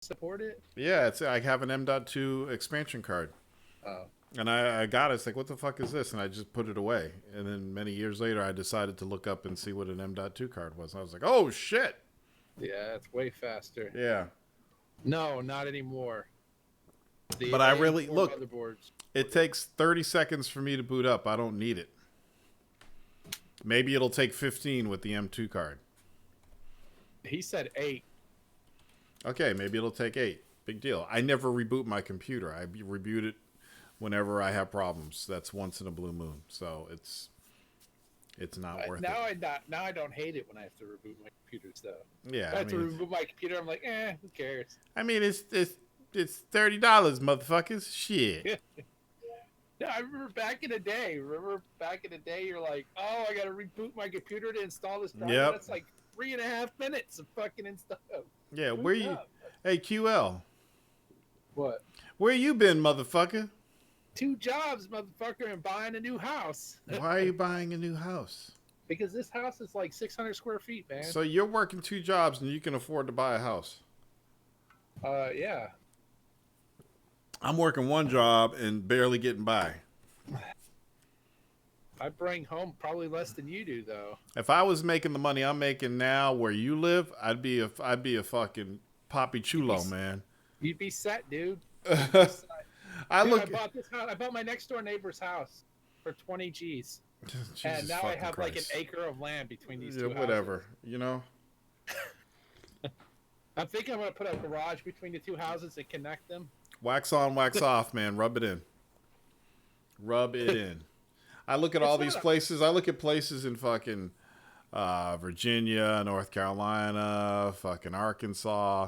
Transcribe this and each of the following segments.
support it? Yeah, I have an M.2 expansion card. Oh. And I got it. It's like, what the fuck is this? And I just put it away. And then many years later, I decided to look up and see what an M.2 card was. And I was like, oh, shit. Yeah, it's way faster. Yeah. No, not anymore. But I really, look, motherboards. It takes 30 seconds for me to boot up. I don't need it. Maybe it'll take 15 with the M2 card. He said 8. Okay, maybe it'll take 8. Big deal. I never reboot my computer. I reboot it whenever I have problems. That's once in a blue moon. So it's not worth it. Now I don't hate it when I have to reboot my computers though. Yeah, if I have to reboot my computer. I'm like, who cares? I mean, it's $30, motherfuckers. Shit. No, I remember back in the day. You're like, oh, I got to reboot my computer to install this driver. Yep. That's like 3.5 minutes of fucking install. Yeah, where you? Hey, QL. What? Where you been, motherfucker? 2 jobs, motherfucker, and buying a new house. Why are you buying a new house? Because this house is like 600 square feet, man. So you're working 2 jobs and you can afford to buy a house? Yeah. I'm working 1 job and barely getting by. I bring home probably less than you do, though. If I was making the money I'm making now where you live, I'd be a fucking Papi Chulo, man. You'd be set, dude. I bought my next door neighbor's house for 20 G's. Jesus, and now I have Christ. like an acre of land between these two whatever, houses. you know. I'm thinking I'm going to put a garage between the 2 houses and connect them. Wax on, wax off, man. Rub it in. Rub it in. I look at all these places. I look at places in fucking Virginia, North Carolina, fucking Arkansas.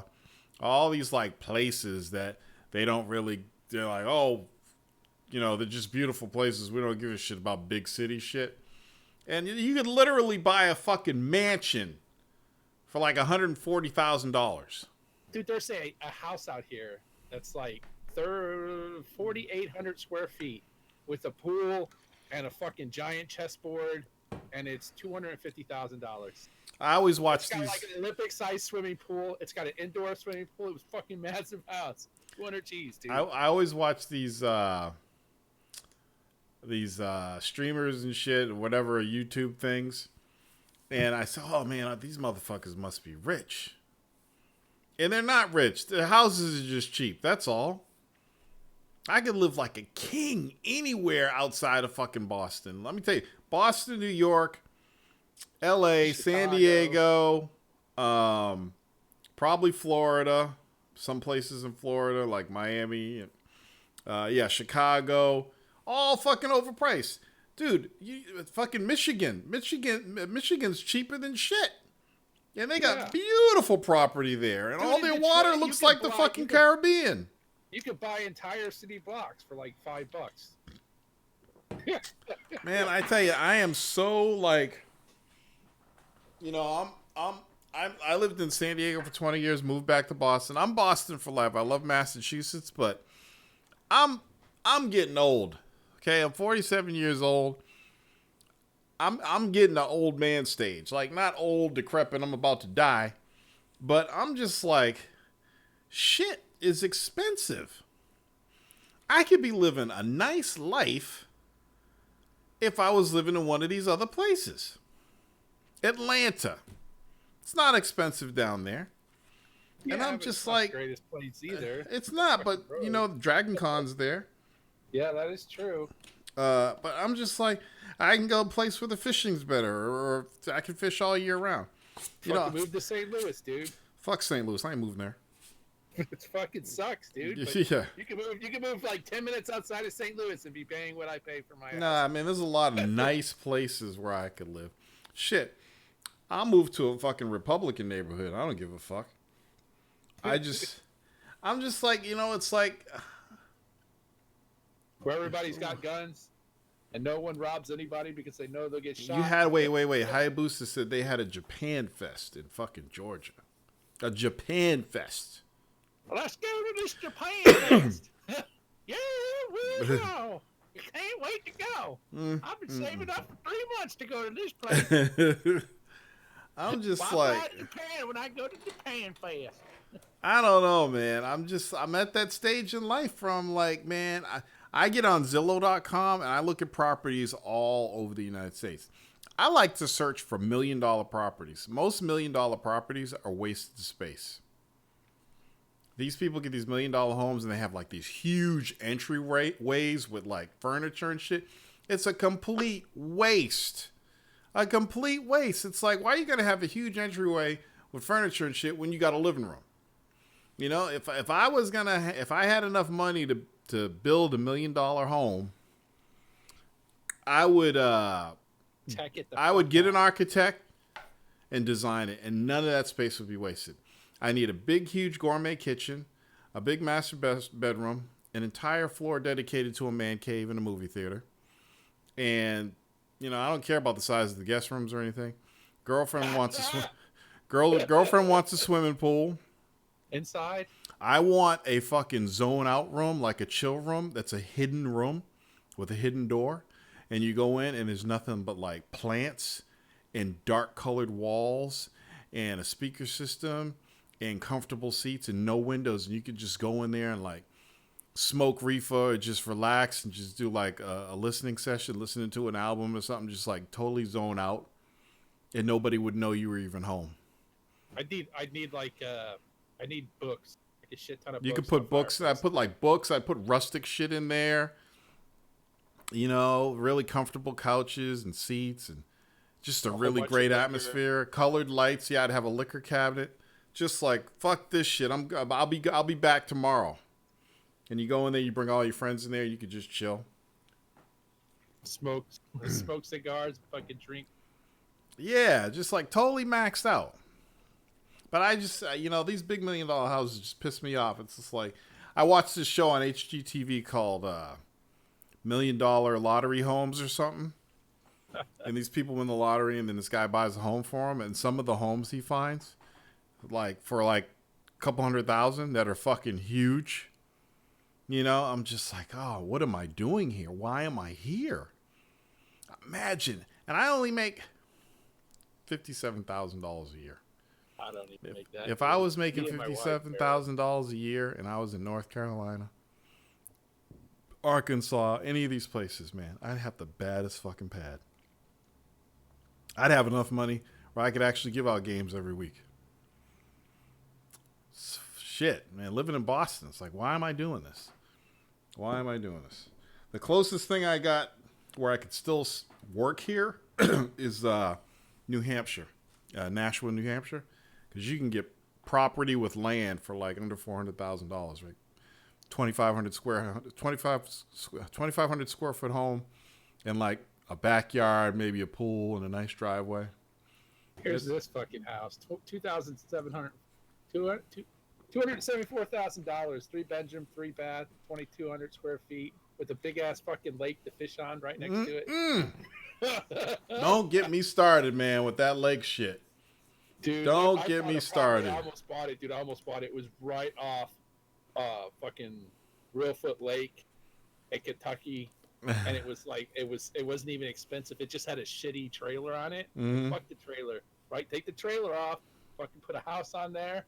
All these like places that they don't really, they're like, oh, you know, they're just beautiful places. We don't give a shit about big city shit. And you could literally buy a fucking mansion for like $140,000. Dude, there's a house out here that's like 4,800 square feet with a pool and a fucking giant chessboard, and it's $250,000. I always watch It's got like an Olympic-sized swimming pool. It's got an indoor swimming pool. It was a fucking massive house. 200 G's, dude. I always watch these streamers and shit, whatever YouTube things, and I said, oh man, these motherfuckers must be rich. And they're not rich. Their houses are just cheap. That's all. I could live like a king anywhere outside of fucking Boston. Let me tell you, Boston, New York, L.A., Chicago. San Diego, probably Florida, some places in Florida like Miami, Chicago, all fucking overpriced. Dude, fucking Michigan's cheaper than shit. And they got beautiful property there. And dude, all their water looks like the fucking Caribbean. You could buy entire city blocks for like $5. Man, I tell you, I am so like, you know, I lived in San Diego for 20 years, moved back to Boston. I'm Boston for life. I love Massachusetts, but I'm getting old. Okay, I'm 47 years old. I'm getting the old man stage. Like, not old, decrepit, I'm about to die. But I'm just like, shit is expensive. I could be living a nice life if I was living in one of these other places. Atlanta. It's not expensive down there. Yeah, and I'm just like, the greatest place either. It's not, but you know, Dragon Con's there. Yeah, that is true. But I'm just like, I can go a place where the fishing's better, or I can fish all year round. You know, move to St. Louis, dude. Fuck St. Louis. I ain't moving there. It fucking sucks, dude. Yeah. You can move like 10 minutes outside of St. Louis and be paying what I pay for my house. Nah, man, there's a lot of nice places where I could live. Shit. I'll move to a fucking Republican neighborhood. I don't give a fuck. I'm just like, you know, it's like where everybody's got guns and no one robs anybody because they know they'll get shot. You had wait. Hayabusa said they had a Japan Fest in fucking Georgia. A Japan Fest. Well, let's go to this Japan Fest. Yeah, we'll go. You can't wait to go. I've been saving up for 3 months to go to this place. I'm just Why like Japan when I go to Japan Fest. I don't know, man. I'm at that stage in life where I'm like, man, I get on Zillow.com and I look at properties all over the United States. I like to search for $1 million properties. Most $1 million properties are wasted space. These people get these $1 million homes and they have like these huge entryways with like furniture and shit. It's a complete waste. A complete waste. It's like, why are you going to have a huge entryway with furniture and shit when you got a living room? You know, if I had enough money to build $1 million home, I would get an architect and design it, and none of that space would be wasted. I need a big, huge gourmet kitchen, a big master bedroom, an entire floor dedicated to a man cave and a movie theater, and you know, I don't care about the size of the guest rooms or anything. Girlfriend wants a swimming pool. Inside? I want a fucking zone out room, like a chill room that's a hidden room with a hidden door. And you go in and there's nothing but like plants and dark colored walls and a speaker system and comfortable seats and no windows. And you could just go in there and like smoke reefer or just relax and just do like a listening session, listening to an album or something, just like totally zone out. And nobody would know you were even home. I need books. Like a shit ton of books. You could put books. I put like books. I put rustic shit in there. You know, really comfortable couches and seats and just a really great atmosphere. Colored lights. Yeah, I'd have a liquor cabinet. Just like, fuck this shit. I'll be back tomorrow. And you go in there, you bring all your friends in there, you could just chill. Smoke cigars, fucking drink. Yeah, just like totally maxed out. But I just, you know, these big $1 million houses just piss me off. It's just like, I watched this show on HGTV called $1 Million Lottery Homes or something. And these people win the lottery and then this guy buys a home for them. And some of the homes he finds, like for like a couple $100,000 that are fucking huge. You know, I'm just like, oh, what am I doing here? Why am I here? Imagine. And I only make $57,000 a year. I don't even make that. If I was making $57,000 a year and I was in North Carolina, Arkansas, any of these places, man, I'd have the baddest fucking pad. I'd have enough money where I could actually give out games every week. Shit, man, living in Boston, it's like, why am I doing this? Why am I doing this? The closest thing I got where I could still work here is New Hampshire, Nashua, New Hampshire. Because you can get property with land for like under $400,000, right? 2,500 square foot home, and like a backyard, maybe a pool, and a nice driveway. Here's this fucking house, $274,000, 3-bedroom, 3-bath, 2,200 square feet, with a big ass fucking lake to fish on right next to it. Don't get me started, man, with that lake shit. Dude, don't get me started. I almost bought it, dude. I almost bought it. It was right off fucking Reelfoot Lake in Kentucky. And it was like it wasn't even expensive. It just had a shitty trailer on it. Mm-hmm. Fuck the trailer. Right? Take the trailer off, fucking put a house on there.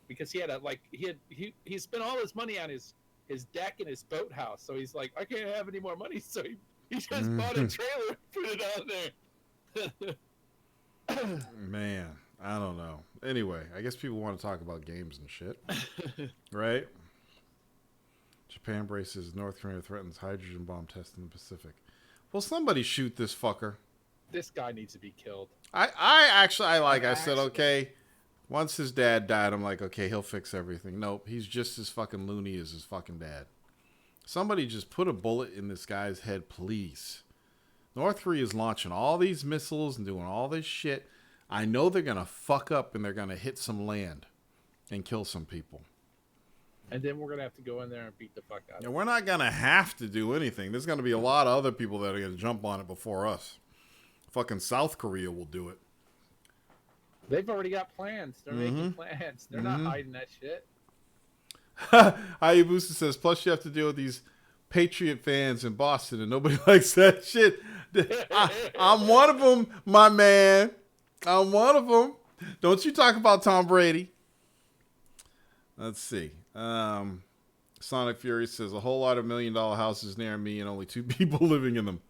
Because he spent all his money on his deck and his boathouse. So he's like, I can't have any more money. So he just bought a trailer and put it on there. Man, I don't know. Anyway, I guess people want to talk about games and shit. Right? Japan braces North Korea threatens hydrogen bomb test in the Pacific. Well, somebody shoot this fucker. This guy needs to be killed. I said, okay. Once his dad died, I'm like, okay, he'll fix everything. Nope, he's just as fucking loony as his fucking dad. Somebody just put a bullet in this guy's head, please. North Korea is launching all these missiles and doing all this shit. I know they're going to fuck up and they're going to hit some land and kill some people. And then we're going to have to go in there and beat the fuck out of them. We're not going to have to do anything. There's going to be a lot of other people that are going to jump on it before us. Fucking South Korea will do it. They've already got plans. They're making plans. They're not hiding that shit. Hayabusa says, plus you have to deal with these Patriot fans in Boston and nobody likes that shit. I'm one of them, my man. I'm one of them. Don't you talk about Tom Brady. Let's see. Sonic Fury says a whole lot of $1 million houses near me and only 2 people living in them.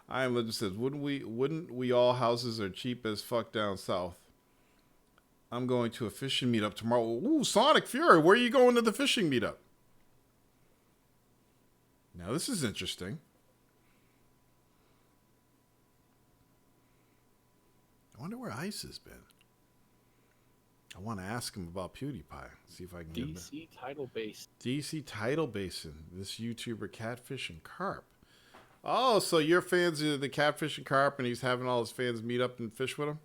I Am Legend says, wouldn't we all houses are cheap as fuck down south? I'm going to a fishing meetup tomorrow. Ooh, Sonic Fury, where are you going to the fishing meetup? Now this is interesting. I wonder where Ice has been. I want to ask him about PewDiePie. See if I can get DC Tidal Basin. DC Tidal Basin. This YouTuber catfish and carp. Oh, so you're fans of the catfish and carp, and he's having all his fans meet up and fish with him?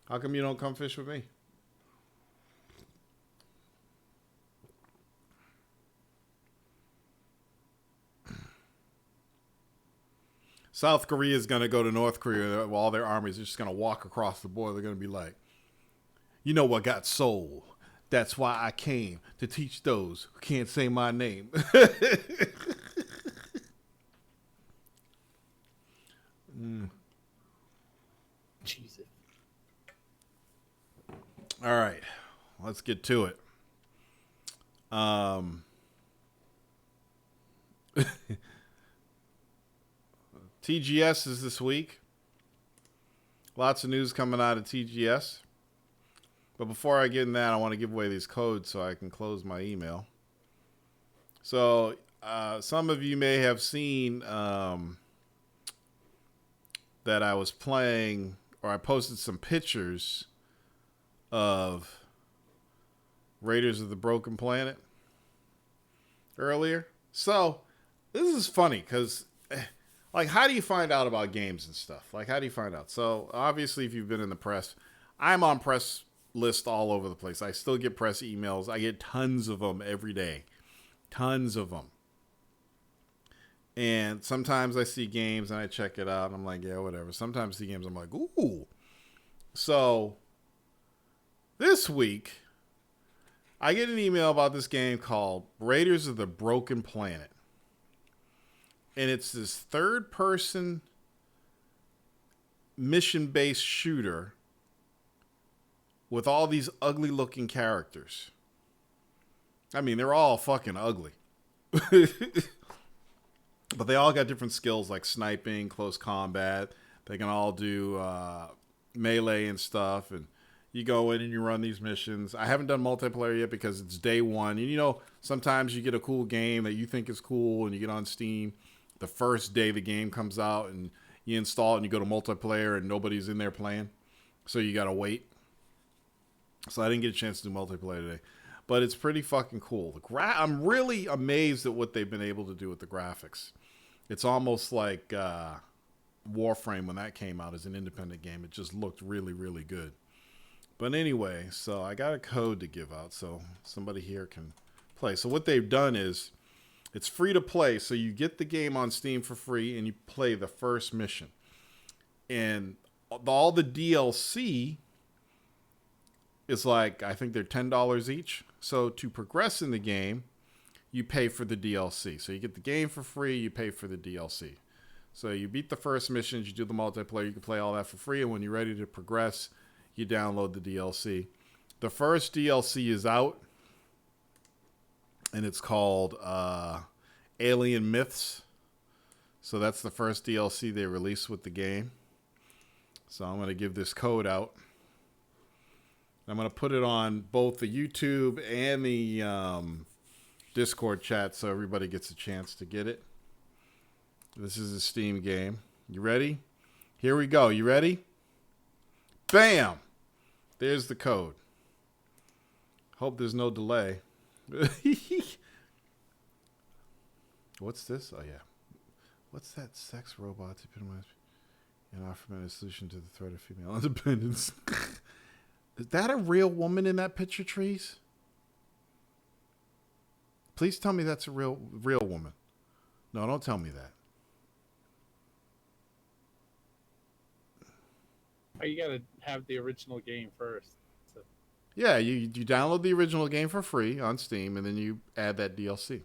How come you don't come fish with me? South Korea is going to go to North Korea. All their armies are just going to walk across the border. They're going to be like, you know what got soul? That's why I came to teach those who can't say my name. Jesus. All right, let's get to it. TGS is this week. Lots of news coming out of TGS. But before I get in that, I want to give away these codes so I can close my email. So some of you may have seen that I was playing, or I posted some pictures of Raiders of the Broken Planet earlier. So this is funny because, like, how do you find out about games and stuff? Like, how do you find out? So obviously, if you've been in the press, I'm on press list all over the place. I still get press emails. I get tons of them every day. Tons of them. And sometimes I see games and I check it out and I'm like, yeah, whatever. Sometimes I see games I'm like, ooh. So this week, I get an email about this game called Raiders of the Broken Planet. And it's this third-person mission-based shooter with all these ugly-looking characters. I mean, they're all fucking ugly. But they all got different skills like sniping, close combat. They can all do melee and stuff. And you go in and you run these missions. I haven't done multiplayer yet because it's day one. And, you know, sometimes you get a cool game that you think is cool and you get on Steam. The first day the game comes out and you install it and you go to multiplayer and nobody's in there playing. So you got to wait. So I didn't get a chance to do multiplayer today. But it's pretty fucking cool. I'm really amazed at what they've been able to do with the graphics. It's almost like Warframe when that came out as an independent game. It just looked really, really good. But anyway, so I got a code to give out so somebody here can play. So what they've done is it's free to play. So you get the game on Steam for free and you play the first mission. And all the DLC is like, I think they're $10 each. So to progress in the game, you pay for the DLC. So you get the game for free, you pay for the DLC. So you beat the first missions, you do the multiplayer, you can play all that for free. And when you're ready to progress, you download the DLC. The first DLC is out, and it's called Alien Myths. So that's the first DLC they released with the game. So I'm going to give this code out. I'm going to put it on both the YouTube and the Discord chat so everybody gets a chance to get it. This is a Steam game. You ready? Here we go. You ready? Bam! There's the code. Hope there's no delay. What's this? Oh, yeah. What's that sex robot to epitomize and offer a solution to the threat of female independence? Is that a real woman in that picture, Trees? Please tell me that's a real woman. No, don't tell me that. Oh, you gotta have the original game first. So. Yeah, you download the original game for free on Steam, and then you add that DLC.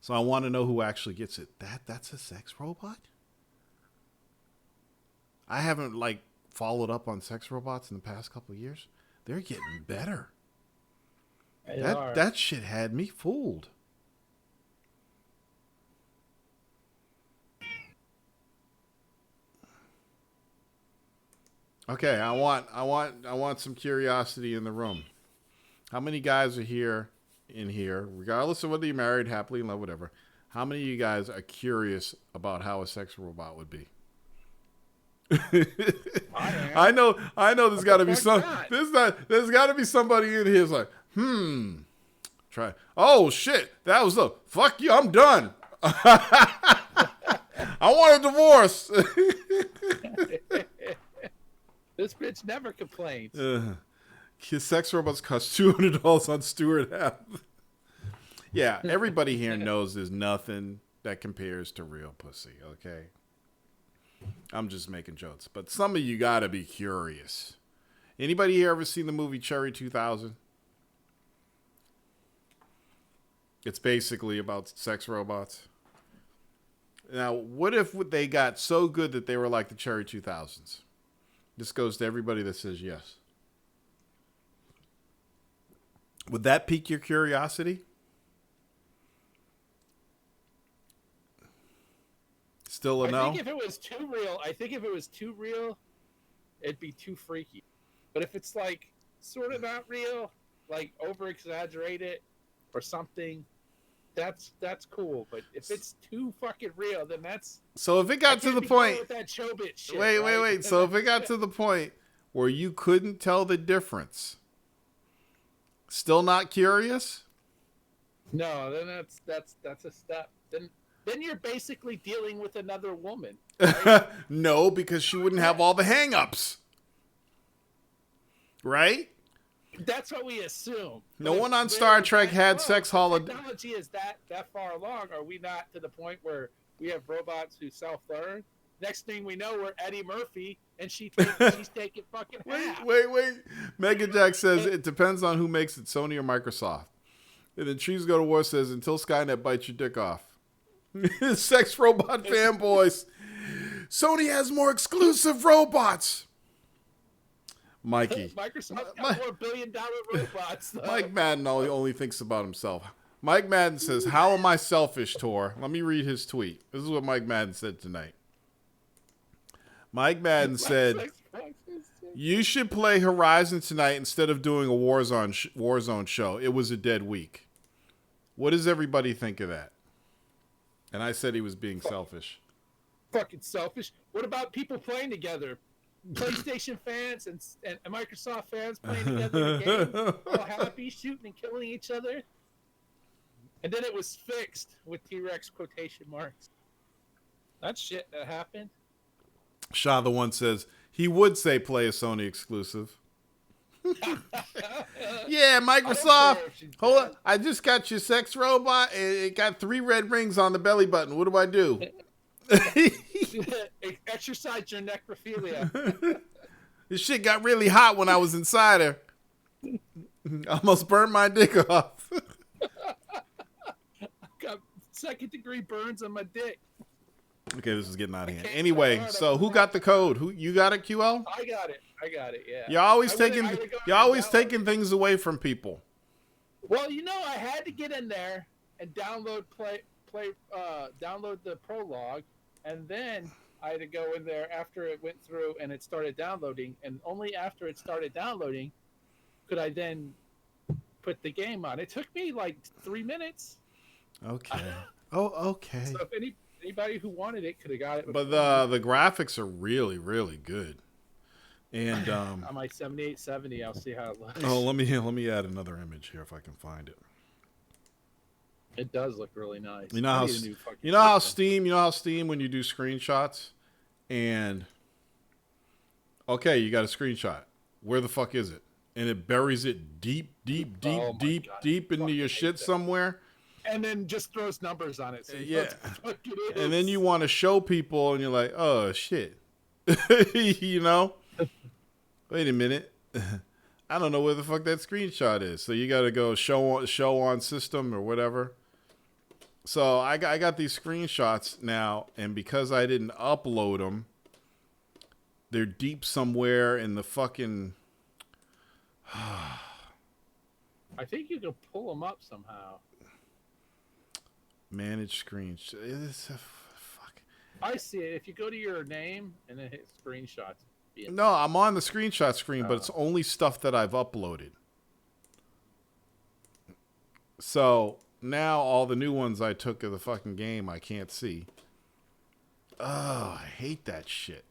So I want to know who actually gets it. That's a sex robot? I haven't, followed up on sex robots in the past couple of years. They're getting better. They That are. that shit had me fooled. Okay, I want some curiosity in the room. How many guys are here, regardless of whether you're married, happily in love, whatever? How many of you guys are curious about how a sex robot would be? I I am. know, I know. There's What got the to be fuck some. not? There's got to be somebody in here who's like, try. Oh shit, that was the fuck you. I'm done. I want a divorce. This bitch never complains. His sex robots cost $200 on Stewart Ave. Yeah, everybody here knows there's nothing that compares to real pussy. Okay, I'm just making jokes, but some of you gotta be curious. Anybody here ever seen the movie Cherry 2000? It's basically about sex robots. Now, what if they got so good that they were like the Cherry 2000s? This goes to everybody that says yes. Would that pique your curiosity? Still a no? I think if it was too real, it'd be too freaky. But if it's like sort of not real, like over exaggerated or something, that's cool. But if it's too fucking real, then that's So if it got to the point, with that Chobit shit, wait. So if it got to the point where you couldn't tell the difference, still not curious? No, then that's a step. Then you're basically dealing with another woman. No, because she wouldn't have all the hang-ups. Right? That's what we assume. No one on Star Trek had sex holodeck. Technology is that far along. Are we not to the point where we have robots who self-learn? Next thing we know, we're Eddie Murphy, and she's taking fucking half. Wait. Mega Jack says it depends on who makes it, Sony or Microsoft. And then Trees Go to War says until Skynet bites your dick off. Sex robot fanboys. Sony has more exclusive robots. Mikey. Microsoft's got more billion-dollar robots. Though. Mike Madden only thinks about himself. Mike Madden says, "How am I selfish, Tor?" Let me read his tweet. This is what Mike Madden said tonight. Mike Madden said, "You should play Horizon tonight instead of doing a Warzone show. It was a dead week." What does everybody think of that? And I said he was being selfish. Fucking selfish. What about people playing together? PlayStation fans and Microsoft fans playing together in a game, all happy, shooting and killing each other. And then it was fixed with T-Rex quotation marks. That shit that happened. Shaw the One says, he would say play a Sony exclusive. Yeah, Microsoft. Hold on. I just got your sex robot. It got 3 red rings on the belly button. What do I do? Exercise your necrophilia. This shit got really hot when I was inside her. Almost burned my dick off. Got 2nd-degree burns on my dick. Okay, this is getting out of hand. Anyway, so who got the code? Who you got it, QL? I got it. Yeah. You're always taking things away from people. Well, I had to get in there and download download the prologue, and then I had to go in there after it went through and it started downloading, and only after it started downloading could I then put the game on. It took me like 3 minutes. Okay. Okay. So if anybody who wanted it could have got it. But the graphics are really, really good. And on my 7870, I'll see how it looks. Oh, let me add another image here if I can find it. It does look really nice. You know how Steam when you do screenshots and okay, you got a screenshot. Where the fuck is it? And it buries it deep into your shit somewhere. And then just throws numbers on it. So yeah. And then you want to show people and you're like, oh shit. Wait a minute. I don't know where the fuck that screenshot is. So you got to go show on system or whatever. So I got these screenshots now, and because I didn't upload them, they're deep somewhere in the fucking. I think you can pull them up somehow. Manage screenshots. Fuck. I see it. If you go to your name and then hit screenshots. No, I'm on the screenshot screen, but it's only stuff that I've uploaded. So now all the new ones I took of the fucking game I can't see. Oh, I hate that shit.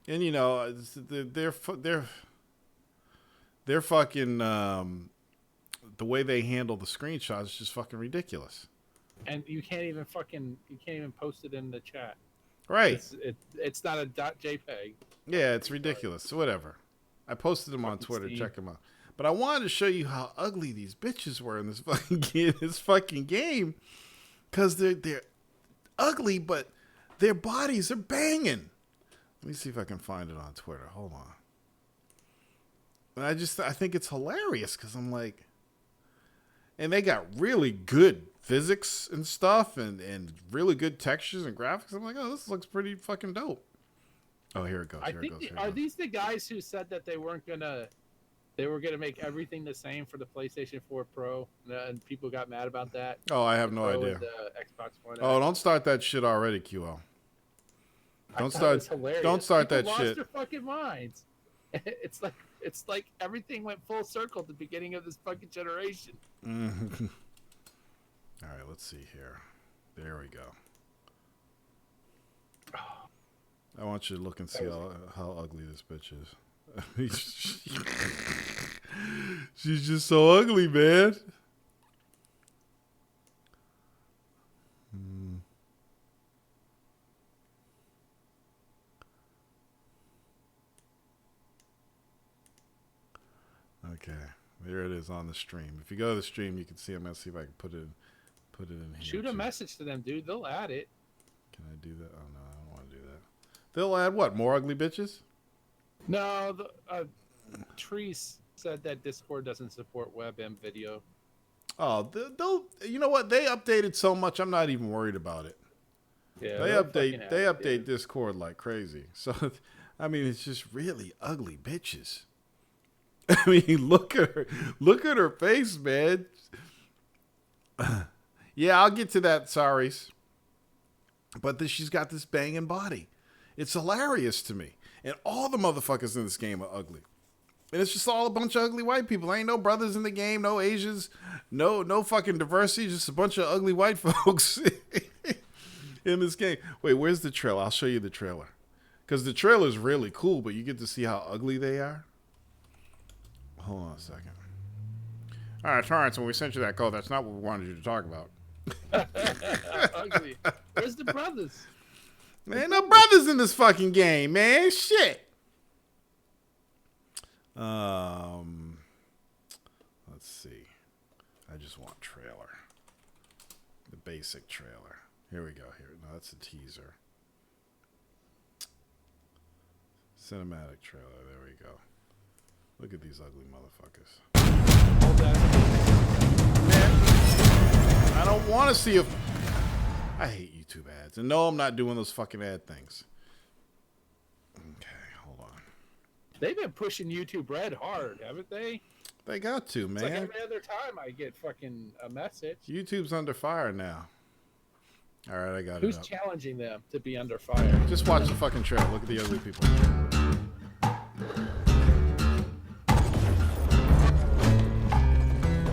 And you know, they're fucking the way they handle the screenshots is just fucking ridiculous. And you can't even post it in the chat. Right. It's not a .jpg. Yeah, it's ridiculous. So whatever. I posted them on Twitter. Steam. Check them out. But I wanted to show you how ugly these bitches were in this fucking game, because they're ugly, but their bodies are banging. Let me see if I can find it on Twitter. Hold on. And I think it's hilarious because I'm like, and they got really good physics and stuff, and really good textures and graphics. I'm like, oh, this looks pretty fucking dope. Oh, here it goes. Are these the guys who said that they were gonna make everything the same for the PlayStation 4 Pro, and people got mad about that? Oh, I have no idea. Xbox One. Oh, don't start that shit already, QL. Don't start that lost shit. Their fucking minds. It's like everything went full circle at the beginning of this fucking generation. Mm-hmm. All right, let's see here. There we go. I want you to look and see how ugly this bitch is. She's just so ugly, man. Okay, there it is on the stream. If you go to the stream, you can see. I'm gonna see if I can put it in here. Shoot a message to them, dude. They'll add it. Can I do that? Oh no, I don't want to do that. They'll add what? More ugly bitches? No, Treese said that Discord doesn't support WebM video. Oh, they'll. You know what? They updated so much. I'm not even worried about it. Yeah, they update Discord like crazy. So, I mean, it's just really ugly bitches. I mean, look at her face, man. Yeah, I'll get to that, sorries. But she's got this banging body. It's hilarious to me. And all the motherfuckers in this game are ugly. And it's just all a bunch of ugly white people. Ain't no brothers in the game, no Asians, no fucking diversity, just a bunch of ugly white folks in this game. Wait, where's the trailer? I'll show you the trailer. Because the trailer is really cool, but you get to see how ugly they are. Hold on a second. All right, Torrance, when we sent you that code, that's not what we wanted you to talk about. Ugly. Where's the brothers? Man, ain't no brothers in this fucking game, man. Shit. Let's see. I just want trailer. The basic trailer. Here we go. Here, no, that's a teaser. Cinematic trailer. There we go. Look at these ugly motherfuckers. Man, I don't want to see a... I hate YouTube ads. And no, I'm not doing those fucking ad things. Okay, hold on. They've been pushing YouTube Red hard, haven't they? They got to, man. It's like every other time I get fucking a message. YouTube's under fire now. All right, I got Who's it up. challenging them to be under fire? Just watch the fucking trailer. Look at the ugly people.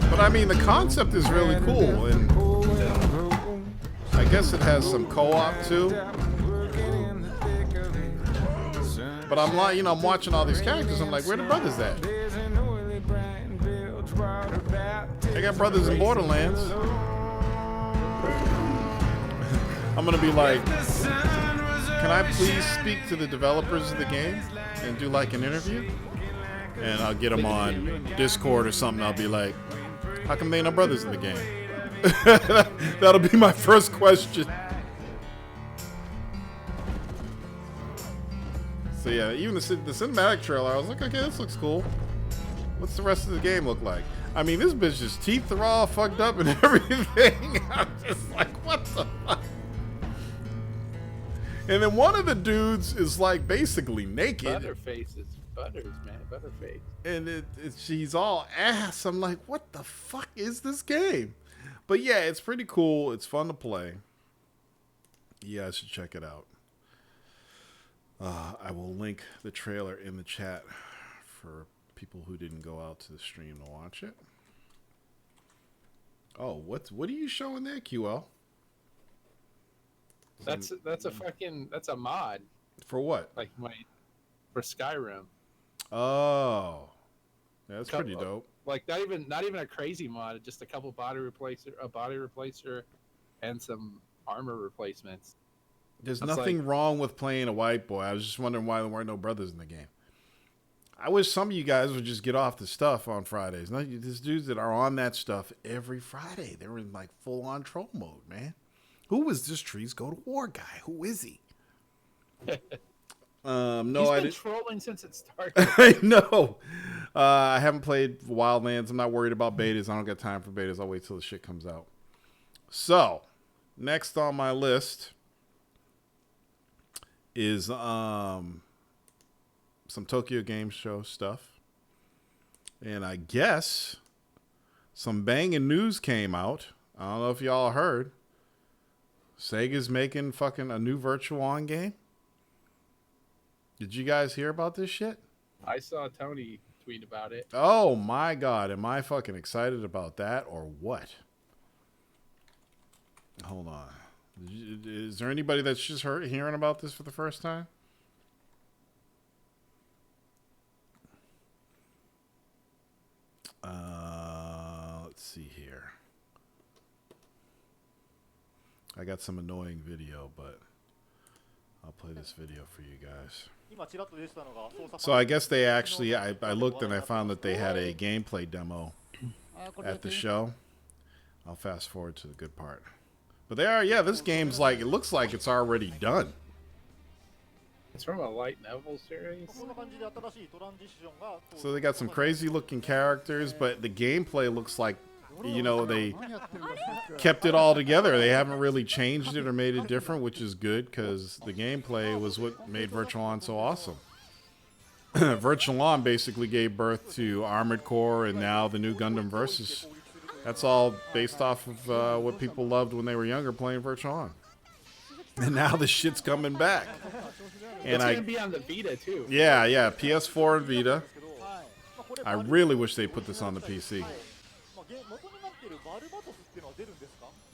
But I mean, the concept is really cool, and I guess it has some co-op too. But I'm like, you know, I'm watching all these characters. I'm like, where the brothers at? They got brothers in Borderlands. I'm gonna be like, can I please speak to the developers of the game and do like an interview? And I'll get them on Discord or something. I'll be like, how come they ain't no brothers in the game? That'll be my first question. So yeah, even the cinematic trailer, I was like, okay, this looks cool. What's the rest of the game look like? I mean, this bitch's teeth are all fucked up and everything. I'm just like, what the fuck? And then one of the dudes is like basically naked. Other faces. Butters, man, Butterface. And she's all ass. I'm like, what the fuck is this game? But yeah, it's pretty cool. It's fun to play. You guys should check it out. I will link the trailer in the chat for people who didn't go out to the stream to watch it. Oh, what are you showing there, QL? That's a mod. For what? Like for Skyrim. Oh, yeah, that's pretty dope. Like not even a crazy mod, just a couple body replacer, and some armor replacements. There's nothing wrong with playing a white boy. I was just wondering why there weren't no brothers in the game. I wish some of you guys would just get off the stuff on Fridays. No, there's dudes that are on that stuff every Friday. They're in like full on troll mode, man. Who is this Trees Go to War guy? Who is he? No, He's been trolling since it started. I know. I haven't played Wildlands. I'm not worried about betas. I don't got time for betas. I'll wait till the shit comes out. So, next on my list is some Tokyo Game Show stuff. And I guess some banging news came out. I don't know if y'all heard. Sega's making fucking a new Virtual On game. Did you guys hear about this shit? I saw Tony tweet about it. Oh my god, am I fucking excited about that or what? Hold on. Is there anybody that's just hearing about this for the first time? Let's see here. I got some annoying video, but I'll play this video for you guys. So I guess they actually, I looked and I found that they had a gameplay demo at the show. I'll fast forward to the good part. But they are, yeah, this game's like, it looks like it's already done. It's from a light novel series. So they got some crazy looking characters, but the gameplay looks like, you know, they kept it all together. They haven't really changed it or made it different, which is good because the gameplay was what made Virtual On so awesome. Virtual On basically gave birth to Armored Core and now the new Gundam Versus. That's all based off of what people loved when they were younger playing Virtual On. And now the shit's coming back. And it's gonna be on the Vita too. Yeah, PS4 and Vita. I really wish they put this on the PC.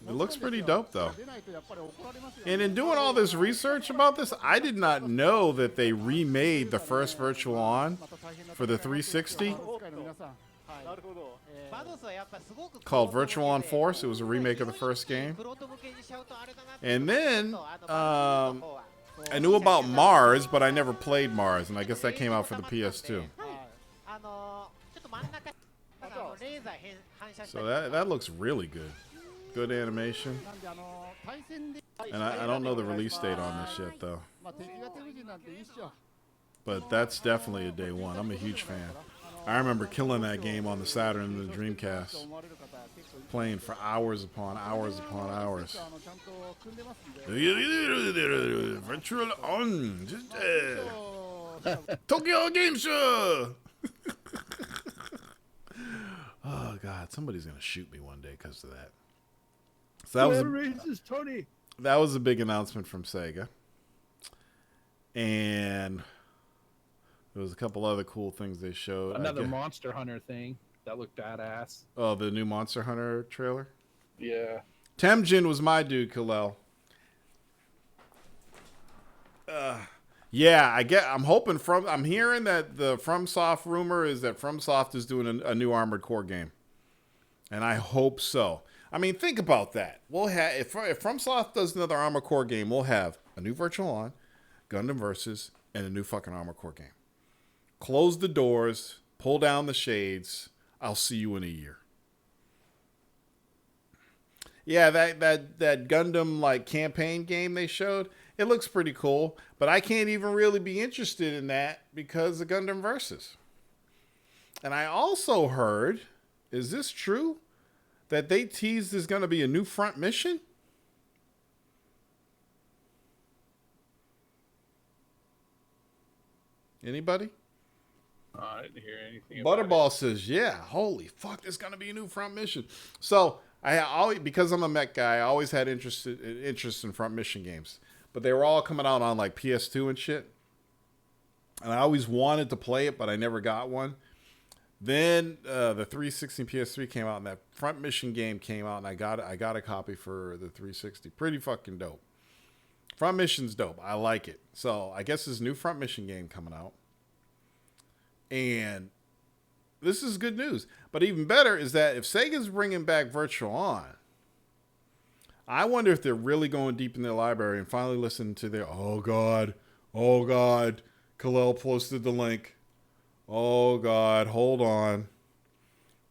It looks pretty dope, though. And in doing all this research about this, I did not know that they remade the first Virtual On for the 360 called Virtual On Force. It was a remake of the first game. And then I knew about Mars, but I never played Mars, and I guess that came out for the PS2. So that looks really good. Good animation. And I don't know the release date on this yet, though. But that's definitely a day one. I'm a huge fan. I remember killing that game on the Saturn and the Dreamcast. Playing for hours upon hours upon hours. Virtual On. Tokyo Game Show! Oh, God. Somebody's going to shoot me one day because of that. So that was a big announcement from Sega. And there was a couple other cool things they showed. Another Monster Hunter thing that looked badass. Oh, the new Monster Hunter trailer? Yeah. Temjin was my dude, Kalel. Yeah, I'm hearing that the FromSoft rumor is that FromSoft is doing a new Armored Core game. And I hope so. I mean, think about that. We'll have if FromSoft does another Armored Core game, we'll have a new Virtual On, Gundam Versus, and a new fucking Armored Core game. Close the doors, pull down the shades. I'll see you in a year. Yeah, that Gundam like campaign game they showed, it looks pretty cool, but I can't even really be interested in that because of Gundam Versus. And I also heard, is this true, that they teased there's going to be a new front mission? Anybody? I didn't hear anything about Butterball says, yeah, holy fuck, there's going to be a new front mission. So, I always, because I'm a mech guy, I always had interest in front mission games. But they were all coming out on like PS2 and shit. And I always wanted to play it, but I never got one. Then the 360 and PS3 came out, and that front mission game came out, and I got a copy for the 360. Pretty fucking dope. Front mission's dope. I like it. So I guess this new front mission game coming out. And this is good news. But even better is that if Sega's bringing back Virtual On, I wonder if they're really going deep in their library and finally listening to their, oh God, Khalil posted the link. Oh God, hold on.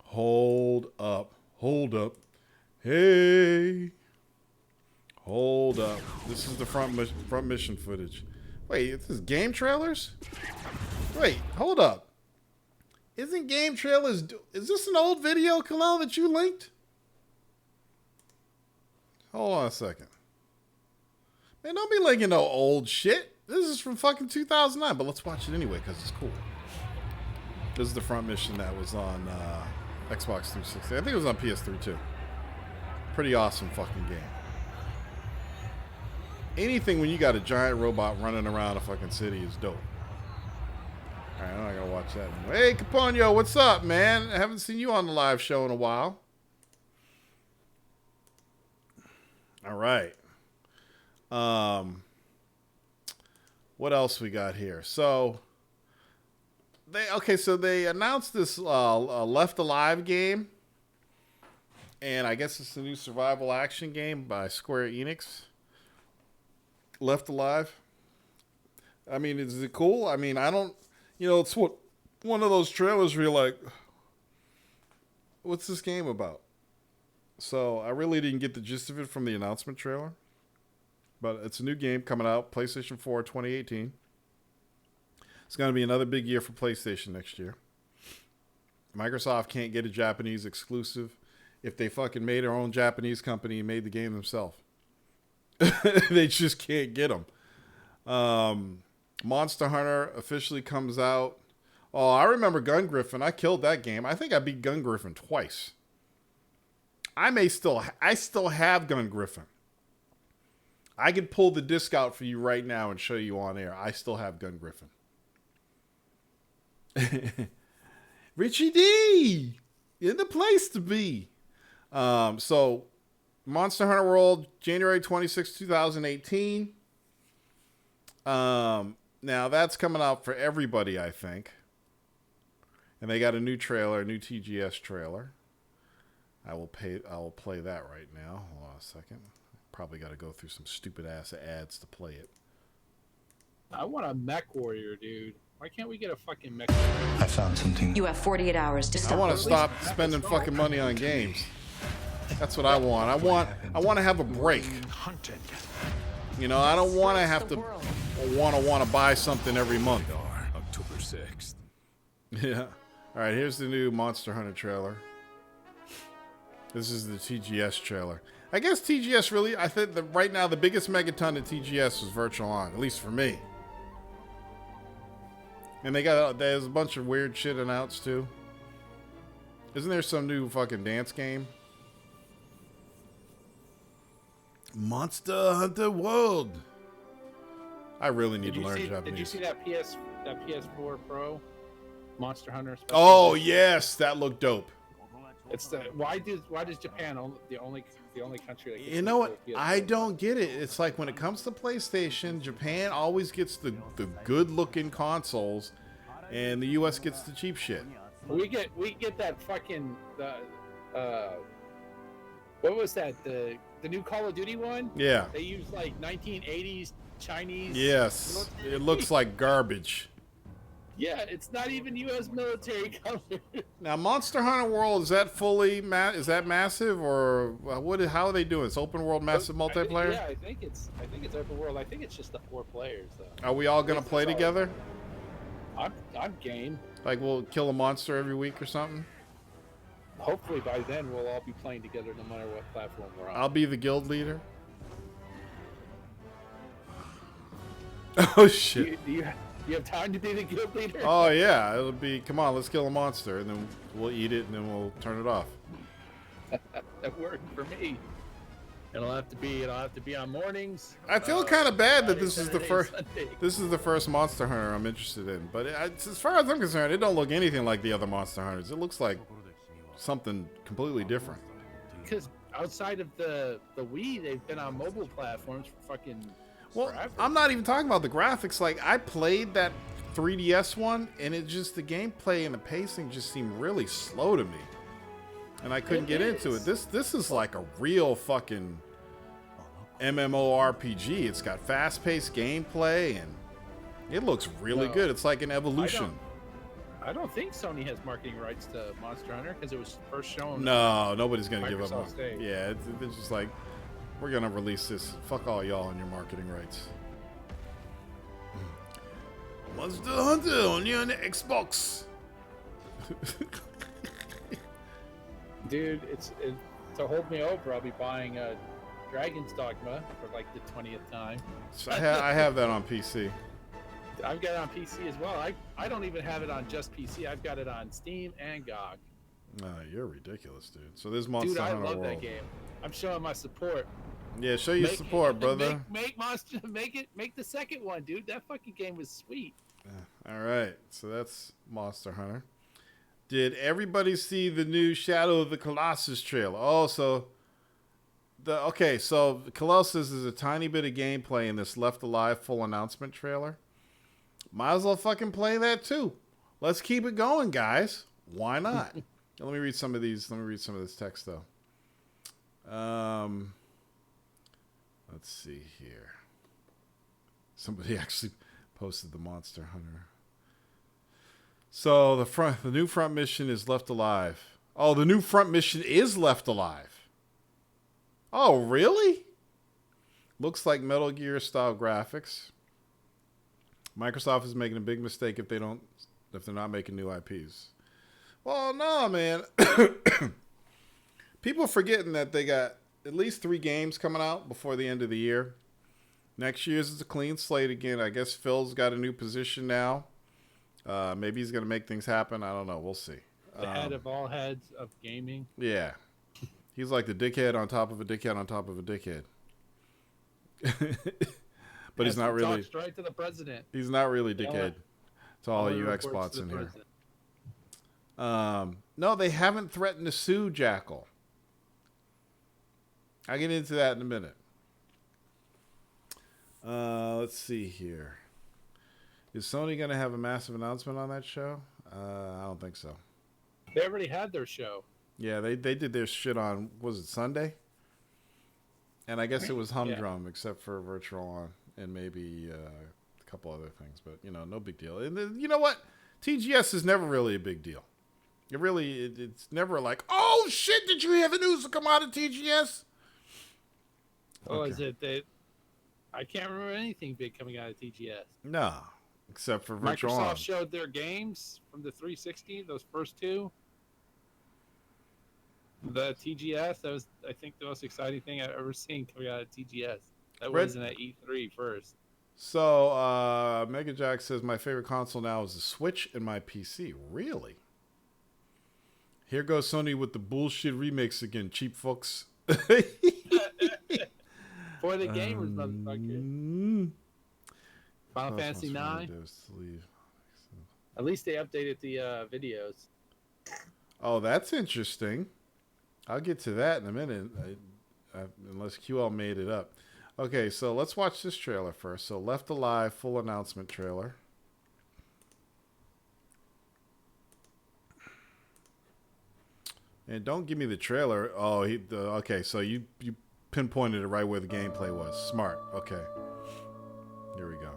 Hold up. Hey. Hold up. This is the front mission footage. Wait, this is game trailers? Wait, hold up. Isn't game trailers... Is this an old video, Khalil, that you linked? Hold on a second. Man, don't be linking no old shit. This is from fucking 2009, but let's watch it anyway because it's cool. This is the front mission that was on Xbox 360. I think it was on PS3 too. Pretty awesome fucking game. Anything when you got a giant robot running around a fucking city is dope. Alright, I'm not gonna watch that anymore. Hey, Caponio, what's up, man? I haven't seen you on the live show in a while. Alright. What else we got here? So they announced this Left Alive game, and I guess it's a new survival action game by Square Enix. Left Alive. I mean, is it cool? I mean, I don't, it's one of those trailers where you're like, what's this game about? So I really didn't get the gist of it from the announcement trailer. But it's a new game coming out, PlayStation 4 2018. It's going to be another big year for PlayStation next year. Microsoft can't get a Japanese exclusive if they fucking made their own Japanese company and made the game themselves. They just can't get them. Monster Hunter officially comes out. Oh, I remember Gun Griffin. I killed that game. I think I beat Gun Griffin twice. I still have Gun Griffin. I could pull the disc out for you right now and show you on air. I still have Gun Griffin. Richie D! In the place to be. So, Monster Hunter World, January 26, 2018. Now, that's coming out for everybody, I think. And they got a new trailer, a new TGS trailer. I will play that right now. Hold on a second. Probably got to go through some stupid ass ads to play it. I want a mech warrior, dude. Why can't we get a fucking mech warrior? I found something. You have 48 hours to stop. I want to stop spending fucking money on games. That's what I want. I want to have a break. I don't want to have to want to buy something every month. October 6th. Yeah. All right, here's the new Monster Hunter trailer. This is the TGS trailer. I guess TGS really, I think that right now the biggest megaton at TGS was Virtual On, at least for me. And there's a bunch of weird shit announced too. Isn't there some new fucking dance game? Monster Hunter World. I really need to learn Japanese. Did you see that PS4 Pro Monster Hunter? Oh yes, that looked dope. It's why does Japan the only country that gets you know what? I don't get it. It's like when it comes to PlayStation, Japan always gets the good looking consoles, and the US gets the cheap shit. We get that fucking what was that, the new Call of Duty one? Yeah. They use like 1980s Chinese. Yes. It looks like garbage. Yeah, it's not even U.S. military colors. Now, Monster Hunter World, is that fully is that massive, or how are they doing? It's open world massive multiplayer? I think it's open world. I think it's just the 4 players though. Are we all gonna play together? I'm game. Like we'll kill a monster every week or something? Hopefully by then we'll all be playing together no matter what platform we're on. I'll be the guild leader. You have time to be the guild leader? Oh yeah, it'll be. Come on, let's kill a monster, and then we'll eat it, and then we'll turn it off. That worked for me. It'll have to be on mornings. I feel kind of bad that Friday, this is the Saturday, first. Sunday. This is the first Monster Hunter I'm interested in, but as far as I'm concerned, it don't look anything like the other Monster Hunters. It looks like something completely different. Because outside of the Wii, they've been on mobile platforms for fucking forever. I'm not even talking about the graphics. Like, I played that 3DS one, and it just, the gameplay and the pacing just seemed really slow to me, and I couldn't get into it. This is like a real fucking MMORPG. It's got fast-paced gameplay, and it looks really good. It's like an evolution. I don't think Sony has marketing rights to Monster Hunter because it was first shown. No, nobody's gonna give up on Microsoft stage. Yeah, it's just like, we're gonna release this. Fuck all y'all and your marketing rights. Monster Hunter only on the Xbox. Dude, it's to hold me over. I'll be buying Dragon's Dogma for like the 20th time. So I have that on PC. I've got it on PC as well. I don't even have it on just PC. I've got it on Steam and GOG. You're ridiculous, dude. So this Monster Dude, I Hunter love World. that game. I'm showing my support. Yeah, show your support, brother. Make the second one, dude. That fucking game was sweet. All right, so that's Monster Hunter. Did everybody see the new Shadow of the Colossus trailer? Oh, so so Colossus is a tiny bit of gameplay in this Left Alive full announcement trailer. Might as well fucking play that too. Let's keep it going, guys. Why not? Let me read some of these. Let me read some of this text though. Let's see here. Somebody actually posted the Monster Hunter. So the new front mission is Left Alive. Oh, the new front mission is Left Alive. Oh, really? Looks like Metal Gear style graphics. Microsoft is making a big mistake if they're not making new IPs. Well, no, man. People are forgetting that they got at least 3 games coming out before the end of the year. Next year's is a clean slate again. I guess Phil's got a new position now. Maybe he's going to make things happen. I don't know. We'll see. The head of all heads of gaming. Yeah. He's like the dickhead on top of a dickhead on top of a dickhead. But he's not really. Talks right to the president. He's not really dickhead. To all you reports Xbots to in the here. president. No, they haven't threatened to sue Jackal. I'll get into that in a minute. Let's see here. Is Sony going to have a massive announcement on that show? I don't think so. They already had their show. Yeah, they did their shit on, was it Sunday? And I guess it was Humdrum, except for Virtual On and maybe a couple other things. But, no big deal. And you know what? TGS is never really a big deal. It's never like, oh, shit, did you hear the news to come out of TGS? Oh, is it that? I can't remember anything big coming out of TGS. No, except for Virtual Microsoft On. showed their games from the 360, those first 2. The TGS, that was, I think, the most exciting thing I've ever seen coming out of TGS. That wasn't at E3 first. So, Mega Jack says, my favorite console now is the Switch and my PC. Really? Here goes Sony with the bullshit remakes again, cheap fucks. For the gamers, motherfucker. Final Fantasy 9. At least they updated the videos. Oh, that's interesting. I'll get to that in a minute, unless QL made it up. Okay, so let's watch this trailer first. So, Left Alive full announcement trailer. And don't give me the trailer. Oh, okay, so you pinpointed it right where the gameplay was. Smart. Okay. Here we go.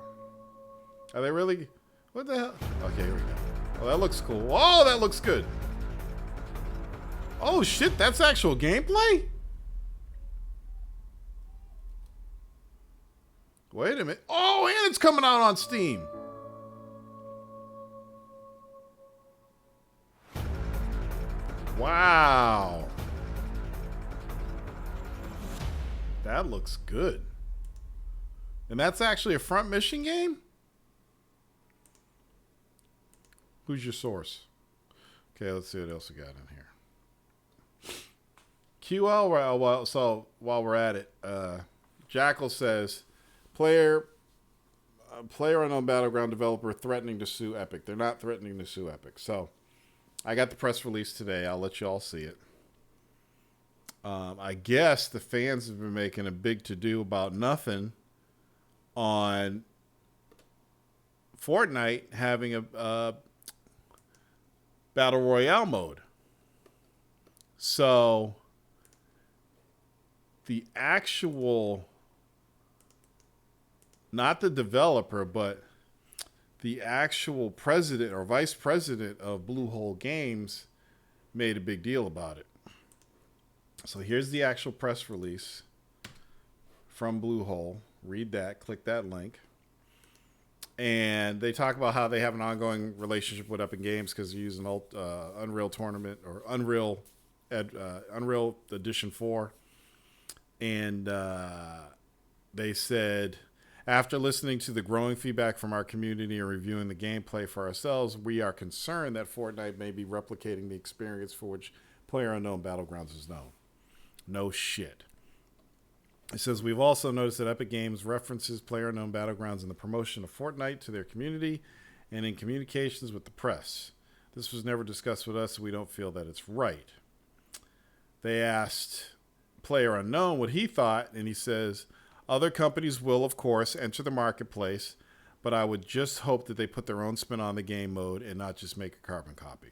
Are they really? What the hell? Okay, here we go. Oh, that looks cool. Oh, that looks good. Oh, shit, that's actual gameplay? Wait a minute. Oh, and it's coming out on Steam. Wow. That looks good. And that's actually a front mission game? Who's your source? Okay, let's see what else we got in here. QL, well, so while we're at it, Jackal says, player unknown battleground developer threatening to sue Epic. They're not threatening to sue Epic. So I got the press release today. I'll let you all see it. I guess the fans have been making a big to-do about nothing on Fortnite having a Battle Royale mode. So the actual, not the developer, but the actual president or vice president of Bluehole Games made a big deal about it. So here's the actual press release from Bluehole. Read that, click that link. And they talk about how they have an ongoing relationship with Epic Games because they're using Unreal Tournament or Unreal Edition 4. And they said, after listening to the growing feedback from our community and reviewing the gameplay for ourselves, we are concerned that Fortnite may be replicating the experience for which PlayerUnknown Battlegrounds is known. No shit. It says, we've also noticed that Epic Games references PlayerUnknown Battlegrounds in the promotion of Fortnite to their community and in communications with the press. This was never discussed with us, so we don't feel that it's right. They asked PlayerUnknown what he thought, and he says, other companies will, of course, enter the marketplace, but I would just hope that they put their own spin on the game mode and not just make a carbon copy.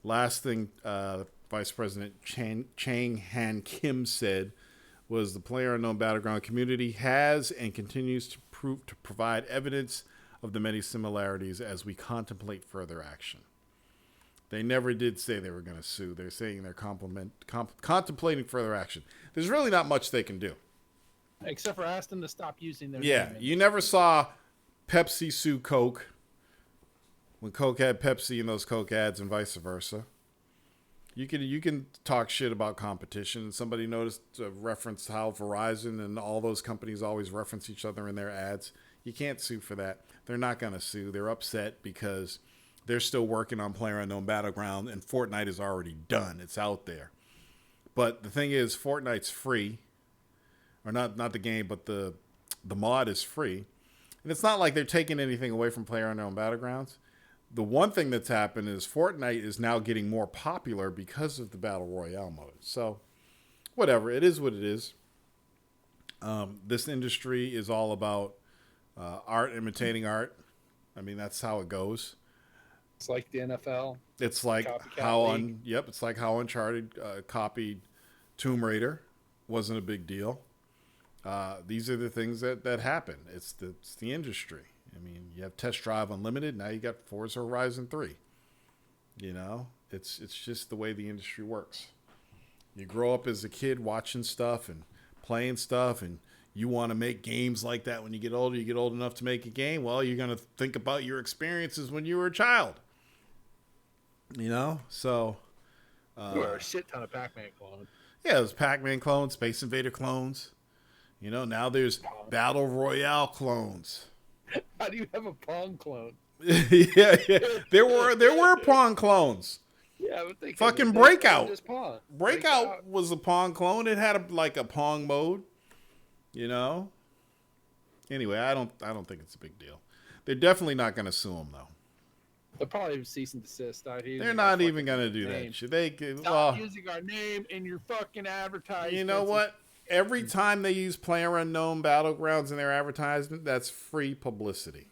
Last thing Vice President Chang Han Kim said was the PlayerUnknown Battleground community has and continues to provide evidence of the many similarities as we contemplate further action. They never did say they were going to sue. They're saying they're contemplating further action. There's really not much they can do. Except for ask them to stop using their Yeah, name. you never saw Pepsi sue Coke when Coke had Pepsi in those Coke ads and vice versa. You can talk shit about competition. Somebody noticed referenced how Verizon and all those companies always reference each other in their ads. You can't sue for that. They're not going to sue. They're upset because they're still working on PlayerUnknown Battleground and Fortnite is already done. It's out there. But the thing is, Fortnite's free. Or not the game, but the mod is free. And it's not like they're taking anything away from PlayerUnknown Battlegrounds. The one thing that's happened is Fortnite is now getting more popular because of the Battle Royale mode. So, whatever. It is what it is. This industry is all about art imitating art. I mean, that's how it goes. It's like the NFL. It's like it's like how Uncharted copied Tomb Raider. Wasn't a big deal. These are the things that happen. It's the industry. I mean, you have Test Drive Unlimited. Now you got Forza Horizon 3. You know, it's just the way the industry works. You grow up as a kid watching stuff and playing stuff, and you want to make games like that when you get older. You get old enough to make a game. Well, you're going to think about your experiences when you were a child. You know, so There were a shit ton of Pac-Man clones. Yeah, there's Pac-Man clones, Space Invader clones. You know, now there's Battle Royale clones. How do you have a Pong clone? yeah. There were Pong clones. Yeah, but they fucking Breakout. Breakout was a Pong clone. It had a Pong mode. You know. Anyway, I don't think it's a big deal. They're definitely not going to sue them though. They'll probably cease and desist. They're not even going to do that shit. Stop using our name in your fucking advertisement. You know what? Every time they use PlayerUnknown Battlegrounds in their advertisement, that's free publicity.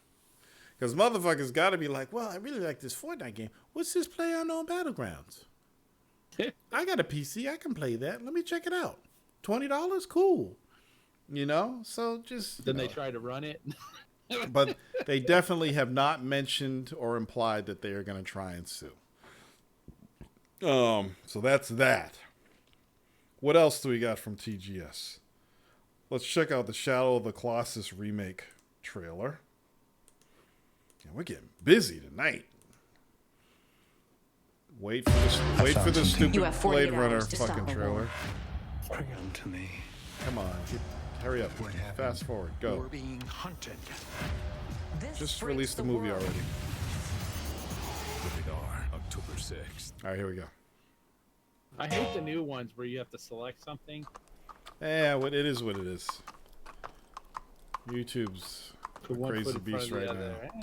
Because motherfuckers got to be like, well, I really like this Fortnite game. What's this PlayerUnknown Battlegrounds? I got a PC. I can play that. Let me check it out. $20? Cool. You know? So just... Then they try to run it. But they definitely have not mentioned or implied that they are going to try and sue. So that's that. What else do we got from TGS? Let's check out the Shadow of the Colossus remake trailer. Yeah, we're getting busy tonight. Wait for the stupid Blade Runner fucking trailer. Bring him to me. Come on, hurry up. Fast forward, go. We're being hunted. Just release the movie already. Rated R, October 6th. All right, here we go. I hate the new ones where you have to select something. Yeah, what it is, what it is. YouTube's To a one crazy foot in front beast of the right other. now.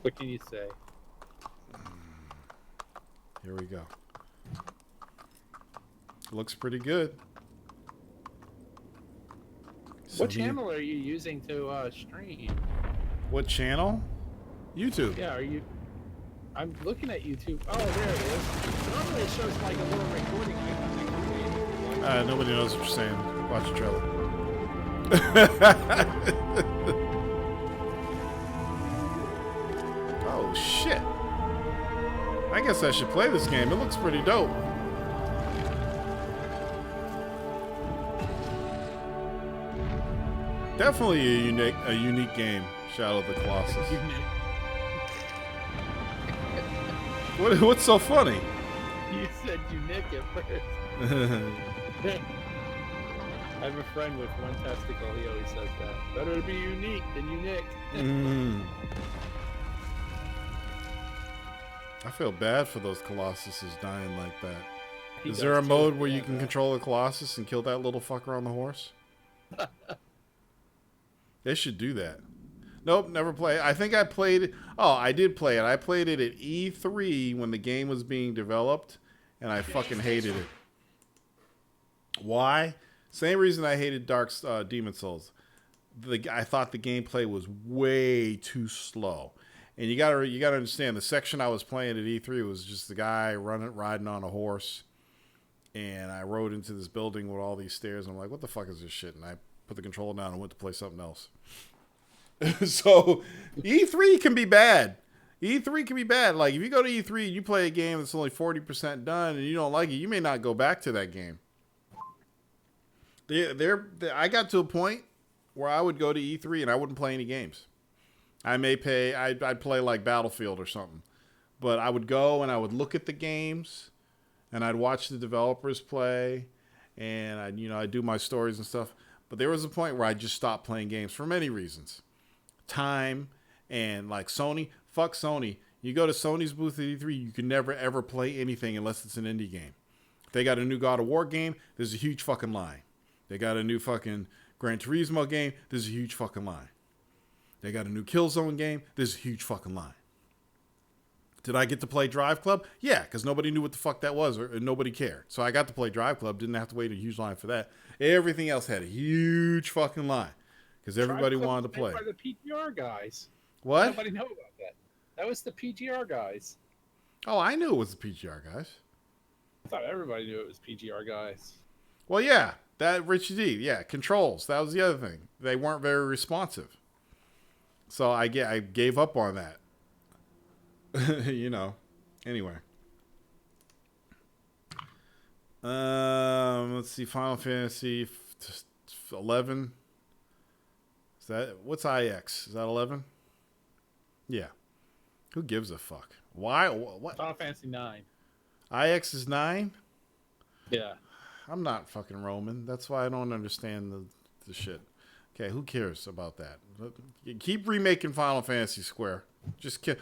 What can you say? Here we go. Looks pretty good. What channel are you using to stream? What channel? YouTube. Yeah, are you? I'm looking at YouTube. Oh, there it is. Normally it shows like a little recording icon. Nobody knows what you're saying. Watch the trailer. Oh, shit. I guess I should play this game. It looks pretty dope. Definitely a unique game, Shadow of the Colossus. What's so funny? You said unique at first. I have a friend with one testicle. He always says that. Better to be unique than unique. I feel bad for those Colossuses dying like that. He Is there a does mode too. where Yeah, you can man. control a Colossus and kill that little fucker on the horse? They should do that. Nope, never played. I think I played it. Oh, I did play it. I played it at E3 when the game was being developed, and I fucking hated it. Why? Same reason I hated Demon Souls. I thought the gameplay was way too slow. And you gotta understand, the section I was playing at E3 was just the guy riding on a horse, and I rode into this building with all these stairs. And I'm like, what the fuck is this shit? And I put the controller down and went to play something else. So E3 can be bad. E3 can be bad. Like, if you go to E3 and you play a game that's only 40% done and you don't like it, you may not go back to that game. I got to a point where I would go to E3 and I wouldn't play any games. I'd play like Battlefield or something. But I would go and I would look at the games and I'd watch the developers play and I'd do my stories and stuff. But there was a point where I just stopped playing games for many reasons. Time and like Sony, fuck Sony. You go to Sony's booth at E3, you can never ever play anything unless it's an indie game. If they got a new God of War game, there's a huge fucking line. They got a new fucking Gran Turismo game, there's a huge fucking line. They got a new Killzone game, there's a huge fucking line. Did I get to play Drive Club? Yeah, because nobody knew what the fuck that was, or nobody cared. So I got to play Drive Club, didn't have to wait a huge line for that. Everything else had a huge fucking line, because everybody wanted to play. By the PGR guys. What? Nobody know about that. That was the PGR guys. Oh, I knew it was the PGR guys. I thought everybody knew it was PGR guys. Well, yeah, that Richie D. Yeah, controls. That was the other thing. They weren't very responsive. So I gave up on that. Anyway. Let's see. Final Fantasy 11. Is that what's IX? Is that 11? Yeah. Who gives a fuck? Why? What? Final Fantasy 9. IX is 9? Yeah. I'm not fucking Roman. That's why I don't understand the shit. Okay, who cares about that? Keep remaking Final Fantasy Square. Just keep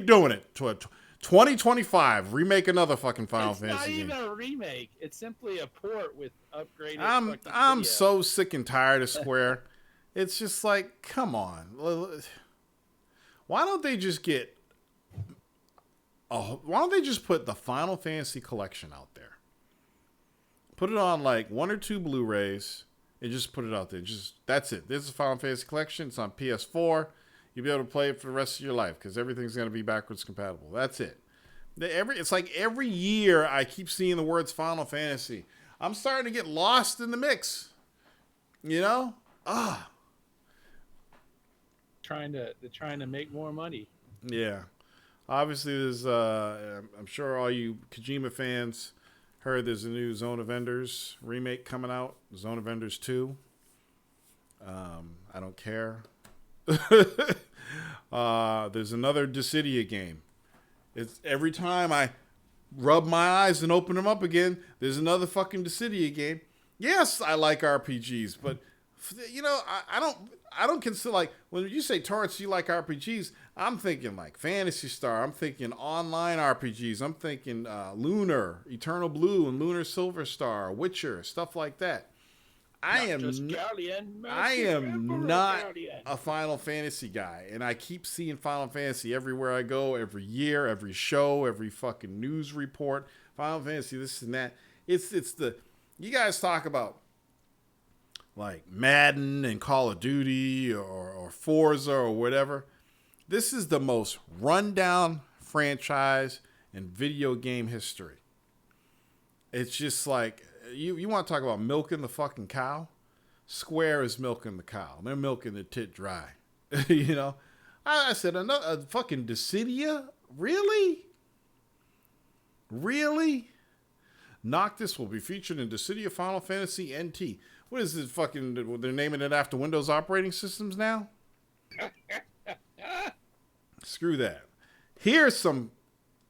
doing it. 2025, remake another fucking Final Fantasy game. It's not even a remake. It's simply a port with upgraded. I'm so sick and tired of Square. It's just like, come on. Why don't they just put the Final Fantasy collection out there? Put it on like 1 or 2 Blu-rays and just put it out there. That's it. This is Final Fantasy collection. It's on PS4. You'll be able to play it for the rest of your life because everything's going to be backwards compatible. That's it. It's like every year I keep seeing the words Final Fantasy. I'm starting to get lost in the mix. You know? They're trying to make more money. Yeah. Obviously, there's. I'm sure all you Kojima fans heard there's a new Zone of Enders remake coming out. Zone of Enders 2. I don't care. There's another Dissidia game. It's every time I rub my eyes and open them up again, there's another fucking Dissidia game. Yes, I like RPGs, but You know, I don't consider, like, when you say Torrance, you like RPGs, I'm thinking like Phantasy Star. I'm thinking online RPGs. I'm thinking Lunar, Eternal Blue, and Lunar Silver Star, Witcher, stuff like that. I am not a Final Fantasy guy, and I keep seeing Final Fantasy everywhere I go, every year, every show, every fucking news report. Final Fantasy, this and that. It's the, you guys talk about like Madden and Call of Duty or Forza or whatever. This is the most rundown franchise in video game history. It's just like, you want to talk about milking the fucking cow? Square is milking the cow. They're milking the tit dry. You know? I said, another fucking Dissidia? Really? Really? Noctis will be featured in Dissidia Final Fantasy NT. What is it fucking, they're naming it after Windows operating systems now? Screw that. Here's some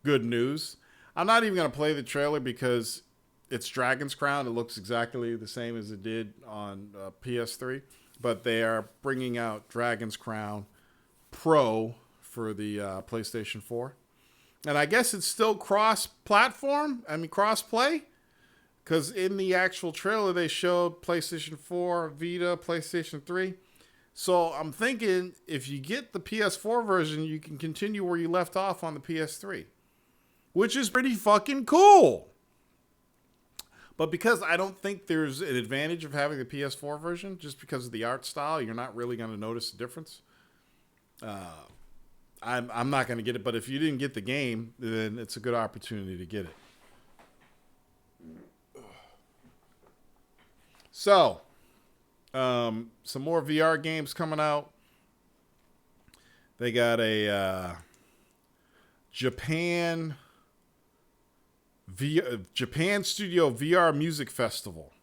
good news. I'm not even going to play the trailer because it's Dragon's Crown. It looks exactly the same as it did on PS3. But they are bringing out Dragon's Crown Pro for the PlayStation 4. And I guess it's still cross-platform. I mean, cross-play. Because in the actual trailer, they showed PlayStation 4, Vita, PlayStation 3. So I'm thinking if you get the PS4 version, you can continue where you left off on the PS3. Which is pretty fucking cool. But because I don't think there's an advantage of having the PS4 version, just because of the art style, you're not really going to notice the difference. I'm not going to get it. But if you didn't get the game, then it's a good opportunity to get it. So, some more VR games coming out. They got a Japan Studio VR Music Festival.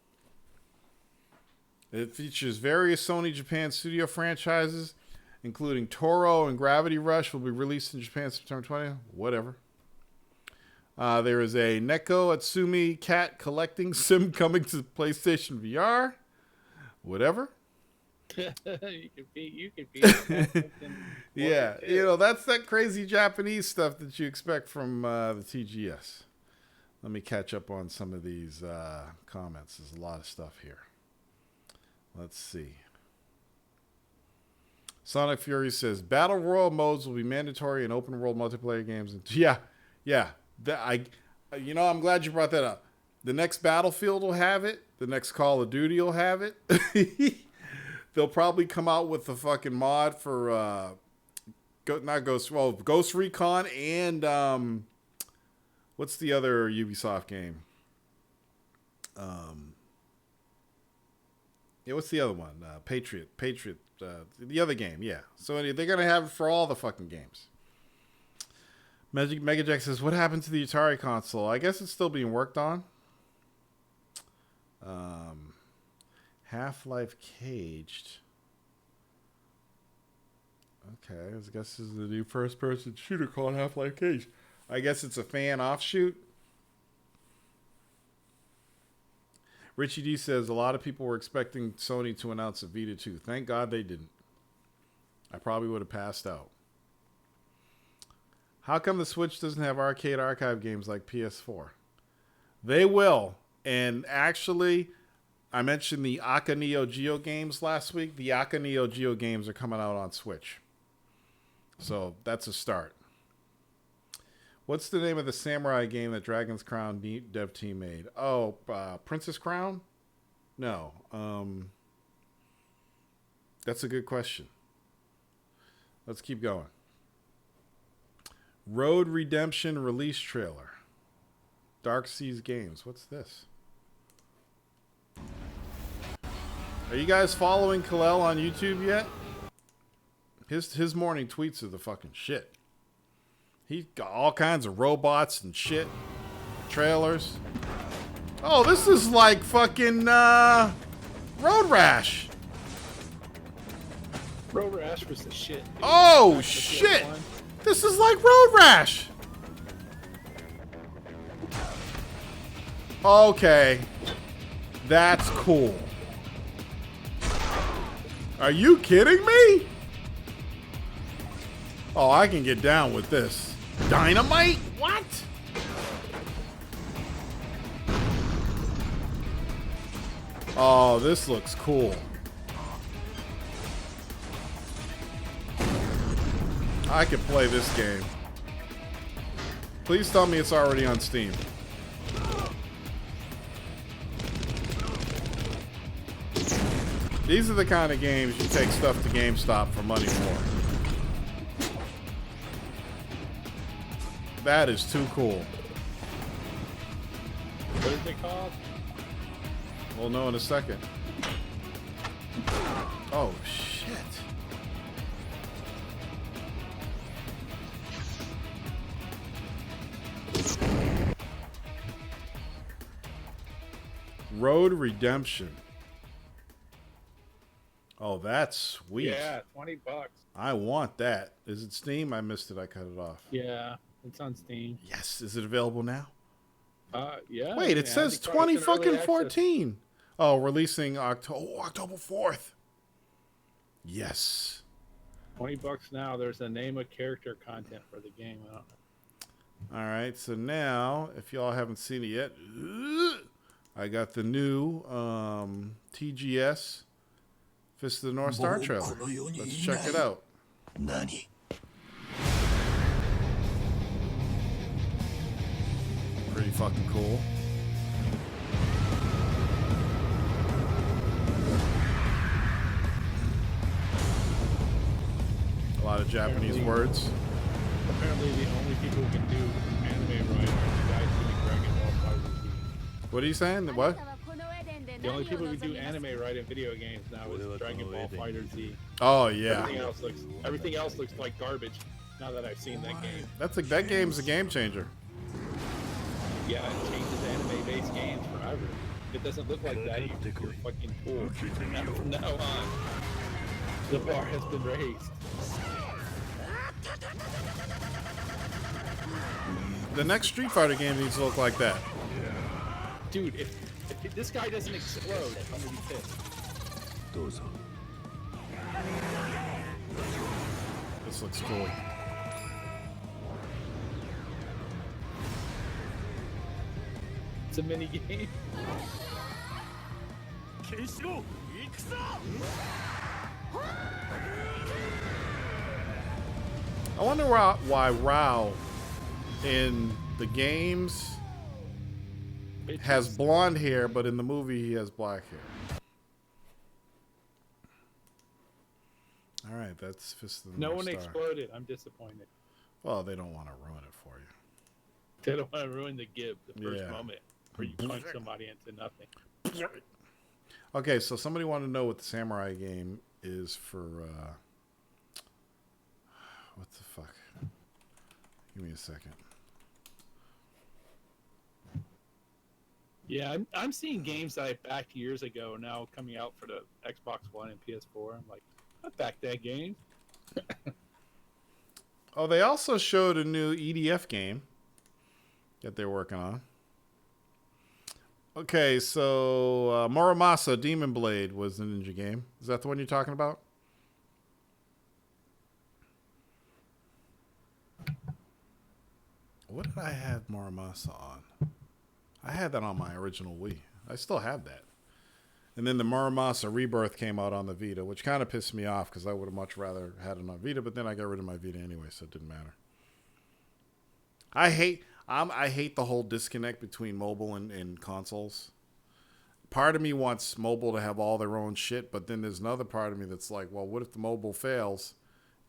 It features various Sony Japan Studio franchises, including Toro and Gravity Rush, will be released in Japan September 20th. Whatever. There is a Neko Atsumi cat collecting sim coming to PlayStation VR. Whatever. You could be. Yeah, you know, that's that crazy Japanese stuff that you expect from the TGS. Let me catch up on some of these comments. There's a lot of stuff here. Let's see. Sonic Fury says Battle Royale modes will be mandatory in open world multiplayer games. Yeah. I'm glad you brought that up. The next Battlefield will have it. The next Call of Duty will have it. They'll probably come out with the fucking mod for Ghost Recon and what's the other Ubisoft game? What's the other one? Patriot. The other game, yeah. So they're gonna have it for all the fucking games. Mega Jack says, what happened to the Atari console? I guess it's still being worked on. Half-Life Caged. Okay, I guess this is the new first-person shooter called Half-Life Caged. I guess it's a fan offshoot. Richie D says, a lot of people were expecting Sony to announce a Vita 2. Thank God they didn't. I probably would have passed out. How come the Switch doesn't have arcade archive games like PS4? They will. And actually, I mentioned the Aka Neo Geo games last week. The Aka Neo Geo games are coming out on Switch. So that's a start. What's the name of the samurai game that Dragon's Crown dev team made? Oh, Princess Crown? No. That's a good question. Let's keep going. Road Redemption release trailer. Dark Seas Games. What's this? Are you guys following Kalel on YouTube yet? His morning tweets are the fucking shit. He's got all kinds of robots and shit. Trailers. Oh, this is like fucking Road Rash. Road Rash was the shit. Dude. Oh, shit. This is like Road Rash. Okay. That's cool. Are you kidding me? Oh, I can get down with this. Dynamite? What? Oh, this looks cool. I could play this game. Please tell me it's already on Steam. These are the kind of games you take stuff to GameStop for money for. That is too cool. What is it called? We'll know in a second. Oh, shit. Road Redemption. Oh, that's sweet. Yeah, $20. I want that. Is it Steam? I missed it. I cut it off. Yeah, it's on Steam. Yes. Is it available now? Yeah. Wait, it says 20 fucking 14. Oh, releasing October 4th. Yes. $20 now. There's a name of character content for the game. All right. So now, if y'all haven't seen it yet, I got the new TGS Fist of the North Star trailer. Let's check it out. Pretty fucking cool. A lot of Japanese words. Apparently, the only people who can do anime right are the guys doing Dragon Ball FighterZ. What are you saying? What? The only people who do anime right in video games now is Dragon Ball FighterZ. Oh yeah. Everything else looks like garbage. Now that I've seen that game. That game's a game changer. Yeah, it changes anime-based games forever. If it doesn't look like that, you're fucking cool. From now on, the bar has been raised. The next Street Fighter game needs to look like that. Dude, if this guy doesn't explode, I'm gonna be pissed. This looks cool. It's a mini game. I wonder why Rao in the games has blonde hair, but in the movie he has black hair. All right, that's Fist of the No North one Star. exploded. I'm disappointed. Well, they don't want to ruin it for you. They don't want to ruin the give, the first Yeah. moment where you punch somebody into nothing. Okay, so somebody wanted to know what the samurai game is for. What the fuck? Give me a second. Yeah, I'm seeing games that I backed years ago now coming out for the Xbox One and PS4. I'm like, I backed that game. Oh, they also showed a new EDF game that they're working on. Okay, so Muramasa Demon Blade was the ninja game. Is that the one you're talking about? What did I have Muramasa on? I had that on my original Wii. I still have that. And then the Muramasa Rebirth came out on the Vita, which kind of pissed me off because I would have much rather had it on Vita, but then I got rid of my Vita anyway, so it didn't matter. I hate the whole disconnect between mobile and consoles. Part of me wants mobile to have all their own shit, but then there's another part of me that's like, well, what if the mobile fails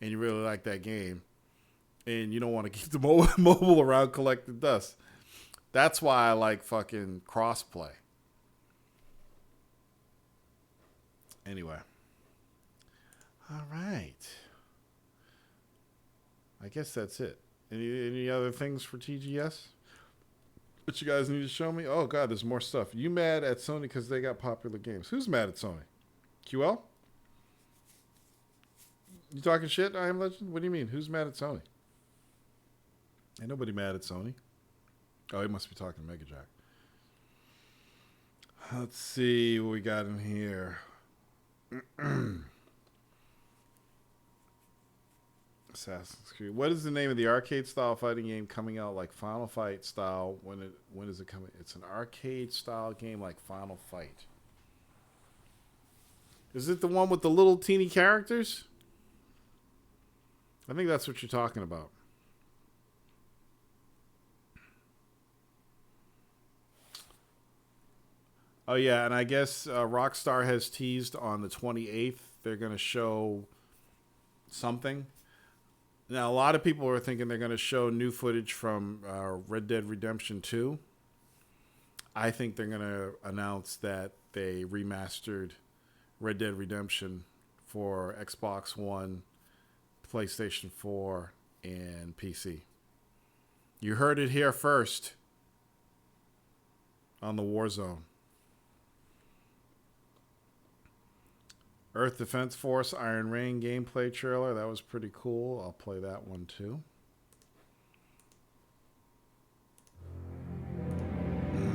and you really like that game and you don't want to keep the mobile around collecting dust? That's why I like fucking crossplay. Anyway. All right. I guess that's it. Any other things for TGS? What you guys need to show me? Oh, God, there's more stuff. You mad at Sony because they got popular games. Who's mad at Sony? QL? You talking shit, I Am Legend? What do you mean? Who's mad at Sony? Ain't nobody mad at Sony. Oh, he must be talking to Mega Jack. Let's see what we got in here. Assassin's Creed. What is the name of the arcade style fighting game coming out like Final Fight style? When is it coming? It's an arcade style game like Final Fight. Is it the one with the little teeny characters? I think that's what you're talking about. Oh yeah, and I guess Rockstar has teased on the 28th they're going to show something. Now, a lot of people are thinking they're going to show new footage from Red Dead Redemption 2. I think they're going to announce that they remastered Red Dead Redemption for Xbox One, PlayStation 4, and PC. You heard it here first on the Warzone. Earth Defense Force Iron Rain gameplay trailer. That was pretty cool. I'll play that one too.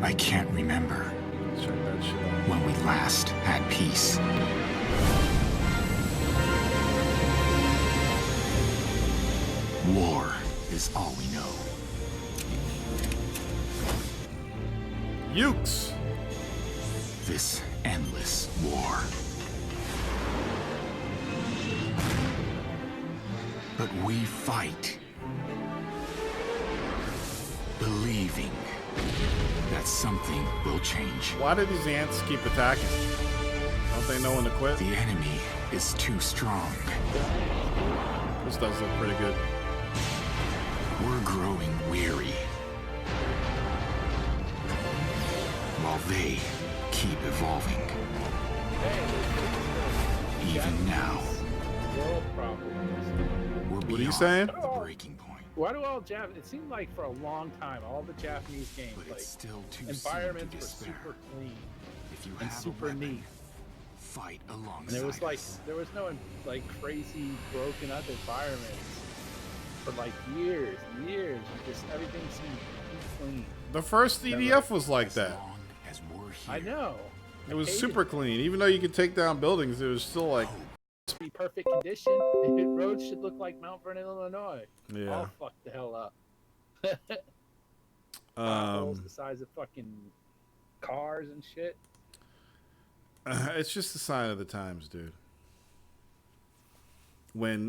I can't remember Check that shit out. when we last had peace. War is all we know. Ukes. This endless war. But we fight, believing that something will change. Why do these ants keep attacking? Don't they know when to quit? The enemy is too strong. This does look pretty good. We're growing weary, while they keep evolving. Even now, World problems. we're What are you beyond saying? the breaking point. Why do all it seemed like for a long time, all the Japanese games, But like it's still too environments soon were to despair. super clean If you and have super a weapon, neat. fight alongside And there was like us. there was no like crazy broken up environments for like years and years. And just everything seemed clean. The first EDF was like As that. long as we're here, I know. It was hated super clean. Even though you could take down buildings, it was still like, to be perfect condition. The roads should look like Mount Vernon, Illinois. yeah. All fucked the hell up. Potholes the size of fucking cars and shit. It's just a sign of the times, dude. When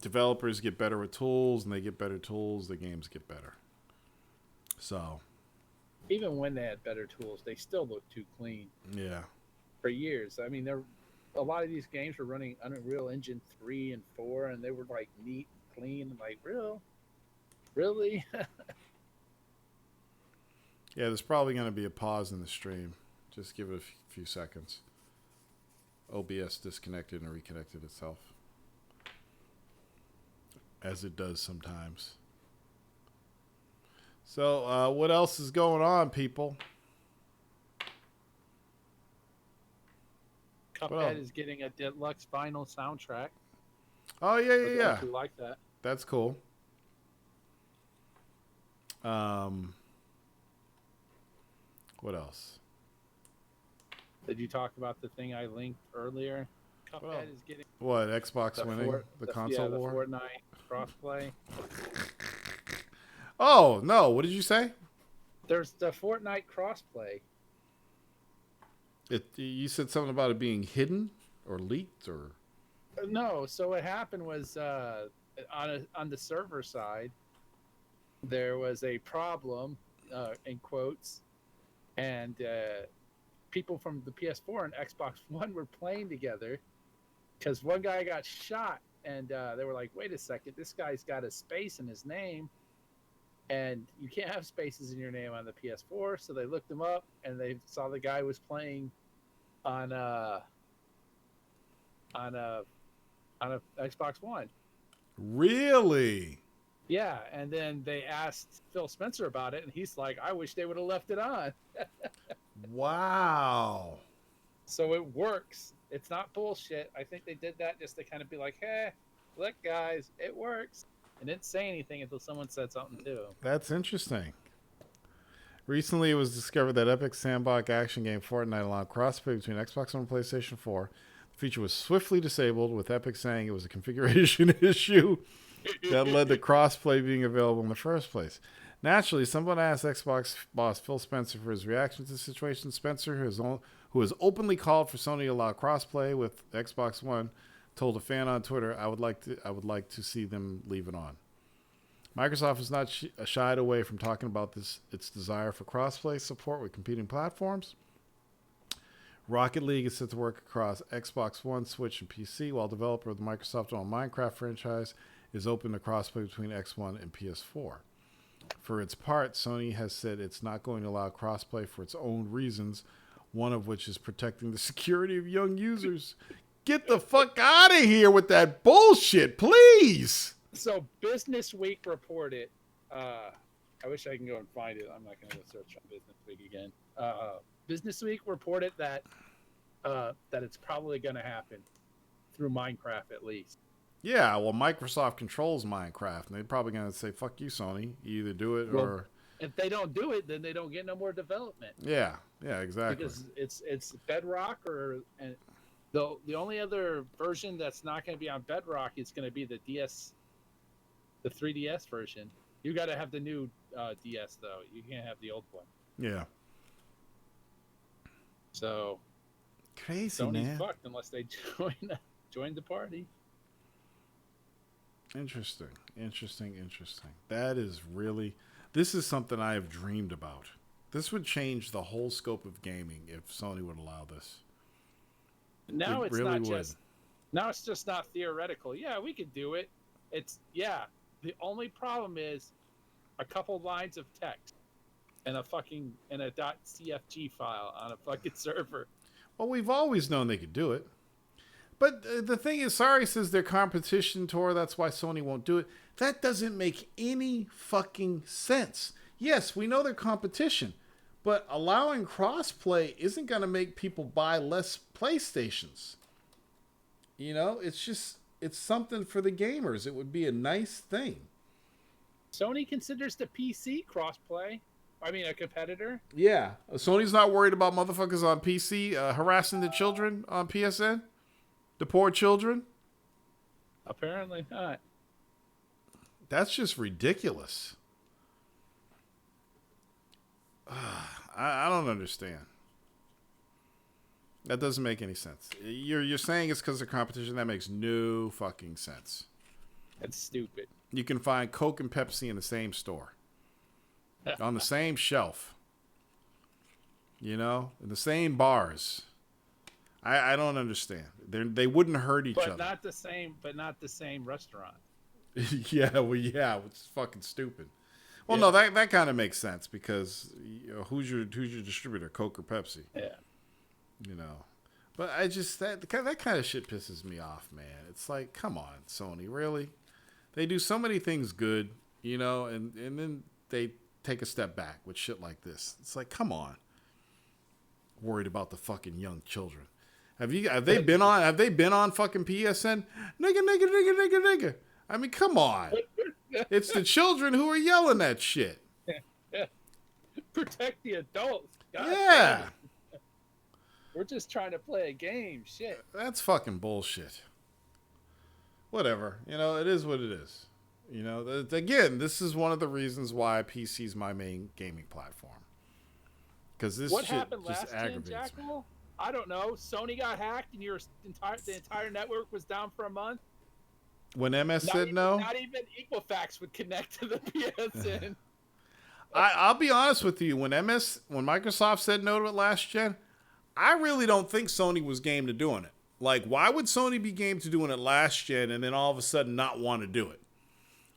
developers get better with tools and they get better tools, the games get better. So, Even when they had better tools, they still look too clean. yeah. For years. I mean, a lot of these games were running Unreal Engine 3 and 4, and they were like neat, clean, and like really. Yeah, there's probably going to be a pause in the stream. Just give it a few seconds. OBS disconnected and reconnected itself. As it does sometimes. So, what else is going on, people? Cuphead is getting a deluxe vinyl soundtrack. Oh, yeah, yeah, yeah. We like that. That's cool. What else? Did you talk about the thing I linked earlier? Cuphead Well, is getting What, Xbox winning the console the war? Fortnite crossplay. Oh, no. What did you say? There's the Fortnite crossplay. You said something about it being hidden or leaked or... No, so what happened was on the server side, there was a problem, in quotes, and people from the PS4 and Xbox One were playing together because one guy got shot, and they were like, wait a second, this guy's got a space in his name, and you can't have spaces in your name on the PS4, so they looked him up, and they saw the guy was playing on a Xbox One. Really? Yeah, and then they asked Phil Spencer about it, and he's like, I wish they would have left it on. Wow. So it works. It's not bullshit. I think they did that just to kind of be like, hey, look, guys, it works. And didn't say anything until someone said something too. That's interesting. Recently, it was discovered that Epic sandbox action game Fortnite allowed crossplay between Xbox One and PlayStation 4. The feature was swiftly disabled, with Epic saying it was a configuration issue that led to crossplay being available in the first place. Naturally, someone asked Xbox boss Phil Spencer for his reaction to the situation. Spencer, who has openly called for Sony to allow crossplay with Xbox One, told a fan on Twitter, "I would like to see them leave it on." Microsoft has not shied away from talking about its desire for crossplay support with competing platforms. Rocket League is set to work across Xbox One, Switch, and PC, while developer of the Microsoft-owned Minecraft franchise is open to crossplay between X1 and PS4. For its part, Sony has said it's not going to allow crossplay for its own reasons, one of which is protecting the security of young users. Get the fuck out of here with that bullshit, please! So Business Week reported, I wish I can go and find it. I'm not going to go search on Business Week again. Business Week reported that it's probably going to happen through Minecraft at least. Yeah, well, Microsoft controls Minecraft, and they're probably going to say, fuck you, Sony. You either do it or... If they don't do it, then they don't get no more development. Yeah, exactly. Because it's Bedrock and the only other version that's not going to be on Bedrock is going to be the 3DS version. You got to have the new DS, though. You can't have the old one. Yeah. So... Crazy, Sony's man. fucked unless they join the party. Interesting. That is really... This is something I have dreamed about. This would change the whole scope of gaming if Sony would allow this. Now It it's really not would. just... Now it's just not theoretical. Yeah, we could do it. The only problem is a couple lines of text and a .cfg file on a fucking server. Well, we've always known they could do it. But the thing is, Sorry says their competition tour, that's why Sony won't do it. That doesn't make any fucking sense. Yes, we know they're competition, but allowing crossplay isn't going to make people buy less PlayStations. You know, it's something for the gamers. It would be a nice thing. Sony considers the PC crossplay. I mean, a competitor. Yeah. Sony's not worried about motherfuckers on PC harassing the children on PSN? The poor children? Apparently not. That's just ridiculous. I don't understand. That doesn't make any sense. You're saying it's because of competition? That makes no fucking sense. That's stupid. You can find Coke and Pepsi in the same store. On the same shelf. You know? In the same bars. I don't understand. They wouldn't hurt each other. But not the same restaurant. Yeah, it's fucking stupid. Well, no, that kind of makes sense because who's your distributor, Coke or Pepsi? Yeah. You know. But I just that kind of shit pisses me off, man. It's like, come on, Sony, really? They do so many things good, you know, and then they take a step back with shit like this. It's like, come on. Worried about the fucking young children. Have they been on fucking PSN? Nigga. I mean, come on. It's the children who are yelling that shit. Protect the adults. God Yeah. damn. We're just trying to play a game. Shit. That's fucking bullshit. Whatever. You know, it is what it is. You know, again, this is one of the reasons why PC is my main gaming platform. Because this What shit happened just last gen, aggravates me. Jackal? I don't know. Sony got hacked and the entire network was down for a month. When MS said no? Not even Equifax would connect to the PSN. I'll be honest with you. When Microsoft said no to it last gen, I really don't think Sony was game to doing it. Like, why would Sony be game to doing it last gen and then all of a sudden not want to do it?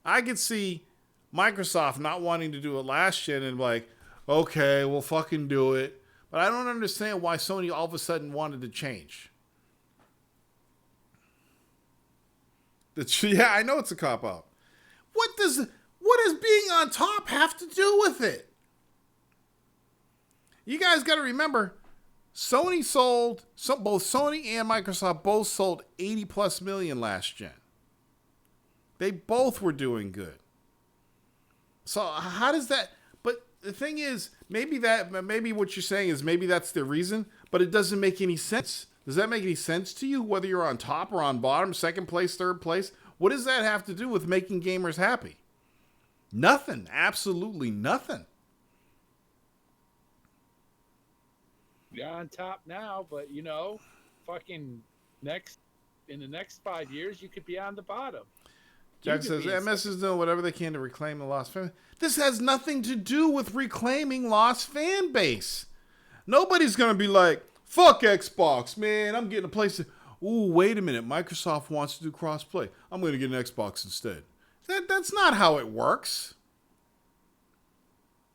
I could see Microsoft not wanting to do it last gen and like, okay, we'll fucking do it. But I don't understand why Sony all of a sudden wanted to change. Yeah, I know it's a cop-out. What does being on top have to do with it? You guys got to remember, both Sony and Microsoft both sold 80 plus million last gen. They both were doing good. So how does that? But the thing is, maybe what you're saying is maybe that's the reason, but it doesn't make any sense. Does that make any sense to you? Whether you're on top or on bottom, second place, third place, what does that have to do with making gamers happy? Nothing. Absolutely nothing. You're on top now, but fucking in the next 5 years, you could be on the bottom. Jack says, MS is doing whatever they can to reclaim the lost fan. This has nothing to do with reclaiming lost fan base. Nobody's going to be like, fuck Xbox, man. I'm getting a PlayStation. Ooh, wait a minute. Microsoft wants to do crossplay. I'm going to get an Xbox instead. That's not how it works.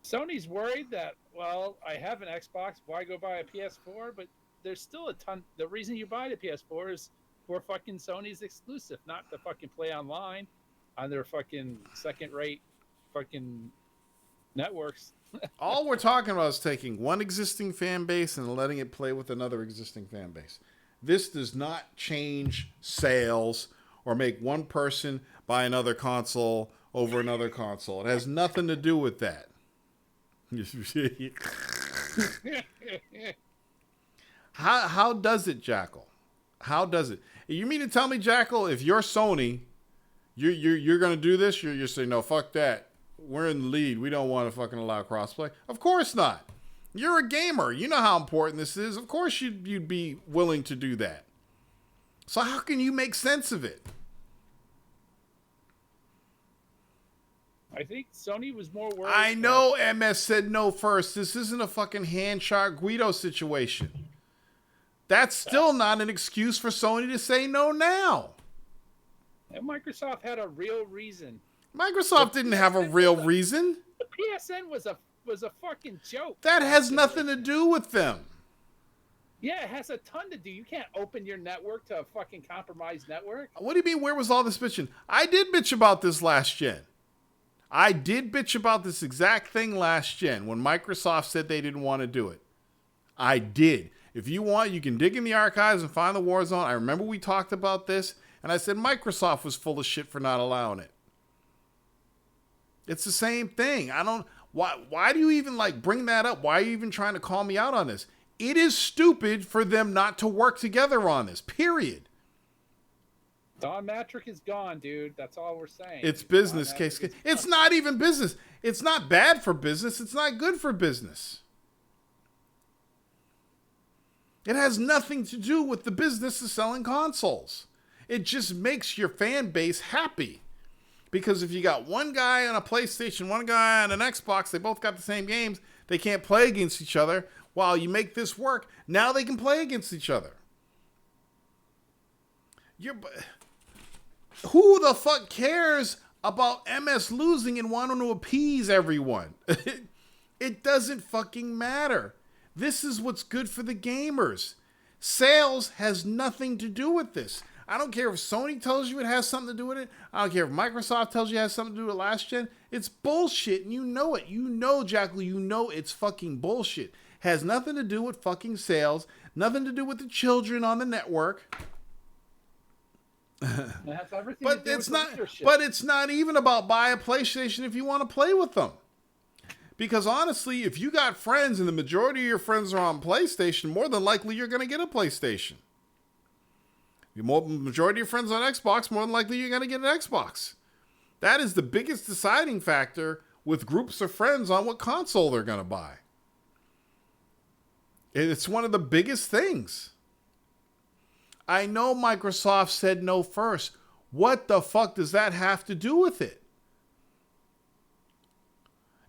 Sony's worried that, well, I have an Xbox. Why go buy a PS4? But there's still a ton. The reason you buy the PS4 is for fucking Sony's exclusive, not to fucking play online on their fucking second-rate fucking networks. All we're talking about is taking one existing fan base and letting it play with another existing fan base. This does not change sales or make one person buy another console over another console. It has nothing to do with that. How does it, Jackal? How does it? You mean to tell me, Jackal, if you're Sony, you're going to do this? You're saying, no, fuck that. We're in the lead. We don't want to fucking allow crossplay. Of course not. You're a gamer. You know how important this is. Of course you'd be willing to do that. So how can you make sense of it? I think Sony was more worried. I know MS said no first. This isn't a fucking hand-shot Guido situation. That's still not an excuse for Sony to say no now. And Microsoft had a real reason. Microsoft didn't have a real reason. The PSN was a fucking joke. That has nothing to do with them. Yeah, it has a ton to do. You can't open your network to a fucking compromised network. What do you mean, where was all this bitching? I did bitch about this last gen. I did bitch about this exact thing last gen when Microsoft said they didn't want to do it. I did. If you want, you can dig in the archives and find the Warzone. I remember we talked about this, and I said Microsoft was full of shit for not allowing it. It's the same thing. Why do you even bring that up? Why are you even trying to call me out on this? It is stupid for them not to work together on this, period. Don Matrick is gone, dude. That's all we're saying. It's business case. It's not even business. It's not bad for business. It's not good for business. It has nothing to do with the business of selling consoles. It just makes your fan base happy. Because if you got one guy on a PlayStation, one guy on an Xbox, they both got the same games, they can't play against each other. While you make this work, now they can play against each other. Who the fuck cares about MS losing and wanting to appease everyone? It doesn't fucking matter. This is what's good for the gamers. Sales has nothing to do with this. I don't care if Sony tells you it has something to do with it. I don't care if Microsoft tells you it has something to do with last gen. It's bullshit, and you know it. You know, Jackal, you know it's fucking bullshit. Has nothing to do with fucking sales. Nothing to do with the children on the network. But it's not even about buy a PlayStation if you want to play with them. Because honestly, if you got friends and the majority of your friends are on PlayStation, more than likely you're going to get a PlayStation. The majority of your friends on Xbox, more than likely you're going to get an Xbox. That is the biggest deciding factor with groups of friends on what console they're going to buy. It's one of the biggest things. I know Microsoft said no first. What the fuck does that have to do with it?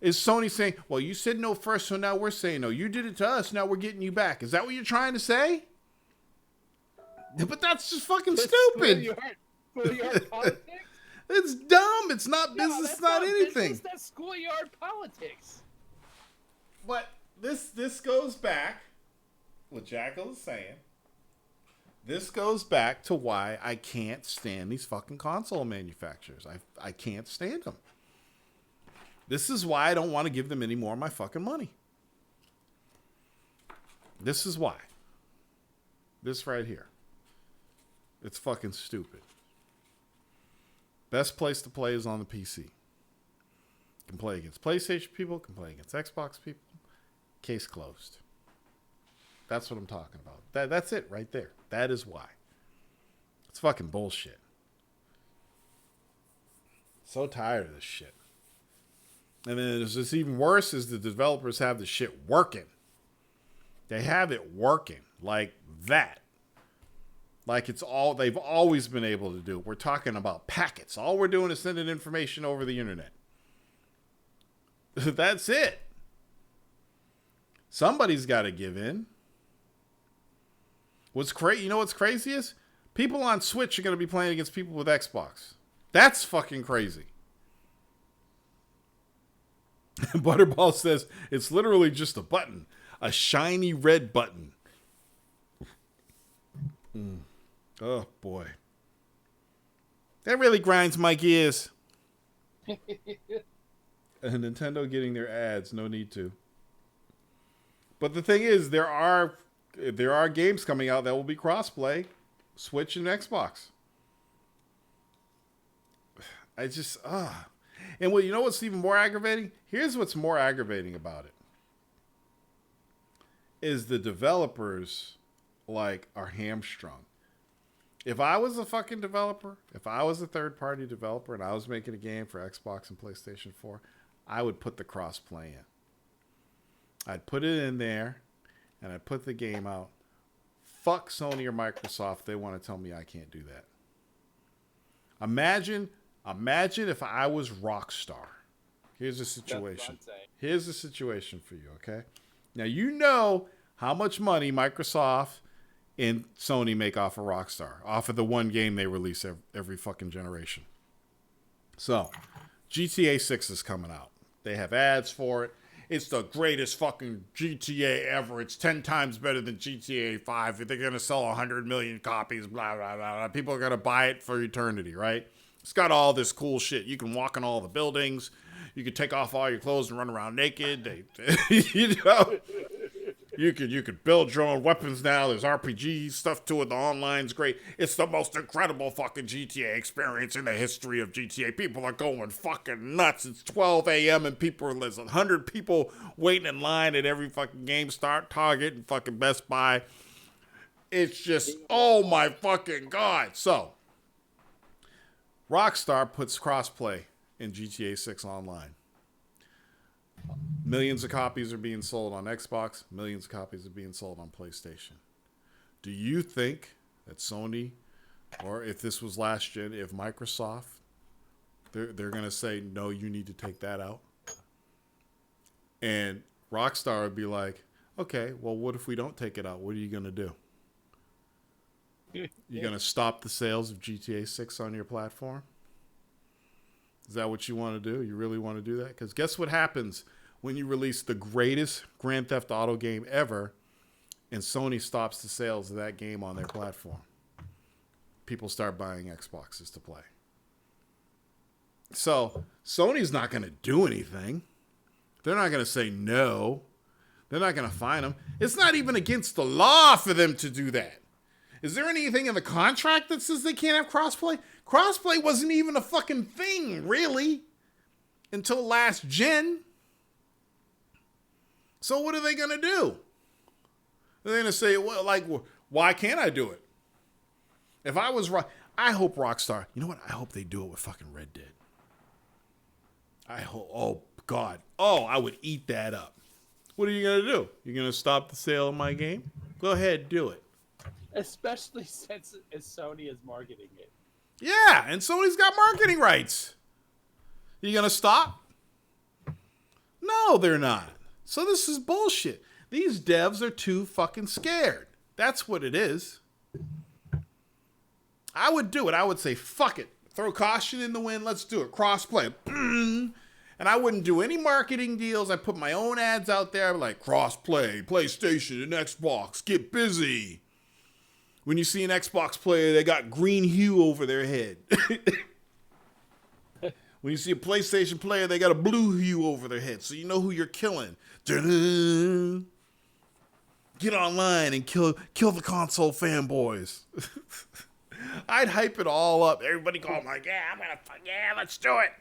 Is Sony saying, well, you said no first, so now we're saying no. You did it to us, now we're getting you back. Is that what you're trying to say? But that's just fucking stupid. Schoolyard politics? It's dumb. It's not business. It's not anything. Business, that's schoolyard politics. But this goes back, what Jackal is saying, this goes back to why I can't stand these fucking console manufacturers. I can't stand them. This is why I don't want to give them any more of my fucking money. This is why. This right here. It's fucking stupid. Best place to play is on the PC. You can play against PlayStation people, can play against Xbox people. Case closed. That's what I'm talking about. That's it right there. That is why. It's fucking bullshit. So tired of this shit. And then it's even worse is the developers have the shit working. They have it working like that. Like it's all they've always been able to do. We're talking about packets. All we're doing is sending information over the internet. That's it. Somebody's got to give in. What's crazy? You know what's craziest? People on Switch are going to be playing against people with Xbox. That's fucking crazy. Butterball says it's literally just a button, a shiny red button. Oh boy, that really grinds my gears. And Nintendo getting their ads, no need to. But the thing is, there are games coming out that will be crossplay, Switch and Xbox. I just And you know what's even more aggravating? Here's what's more aggravating about it. Is the developers like are hamstrung. If I was a fucking developer, if I was a third-party developer and I was making a game for Xbox and PlayStation 4, I would put the cross-play in. I'd put it in there, and I'd put the game out. Fuck Sony or Microsoft. They want to tell me I can't do that. Imagine if I was Rockstar. Here's the situation. Here's the situation for you, okay? Now, you know how much money Microsoft and Sony make off of Rockstar, off of the one game they release every fucking generation. So, GTA 6 is coming out. They have ads for it. It's the greatest fucking GTA ever. It's 10 times better than GTA 5. They're going to sell 100 million copies, blah, blah, blah, blah. People are going to buy it for eternity, right? It's got all this cool shit. You can walk in all the buildings. You can take off all your clothes and run around naked. You know, you could build your own weapons now. There's RPG stuff to it. The online's great. It's the most incredible fucking GTA experience in the history of GTA. People are going fucking nuts. It's 12 a.m. and there's 100 people waiting in line at every fucking GameStop, Target, and fucking Best Buy. It's just, oh my fucking God. So, Rockstar puts crossplay in GTA 6 online. Millions of copies are being sold on Xbox. Millions of copies are being sold on PlayStation. Do you think that Sony, or if this was last gen, if Microsoft, they're going to say, no, you need to take that out? And Rockstar would be like, okay, well, what if we don't take it out? What are you going to do? You going to stop the sales of GTA 6 on your platform? Is that what you want to do? You really want to do that? Because guess what happens when you release the greatest Grand Theft Auto game ever and Sony stops the sales of that game on their platform? People start buying Xboxes to play. So Sony's not going to do anything. They're not going to say no. They're not going to fine them. It's not even against the law for them to do that. Is there anything in the contract that says they can't have crossplay? Crossplay wasn't even a fucking thing, really, until last gen. So what are they going to do? They're going to say, well, like, why can't I do it? If I was I hope Rockstar, you know what? I hope they do it with fucking Red Dead. I hope, oh, God. Oh, I would eat that up. What are you going to do? You're going to stop the sale of my game? Go ahead, do it. Especially since Sony is marketing it. Yeah, and Sony's got marketing rights. You gonna stop? No, they're not. So this is bullshit. These devs are too fucking scared. That's what it is. I would do it. I would say, fuck it. Throw caution in the wind. Let's do it. Crossplay. And I wouldn't do any marketing deals. I put my own ads out there like crossplay, PlayStation and Xbox. Get busy. When you see an Xbox player, they got green hue over their head. When you see a PlayStation player, they got a blue hue over their head. So you know who you're killing. Dun-dun. Get online and kill the console fanboys. I'd hype it all up. Everybody going like, yeah, let's do it.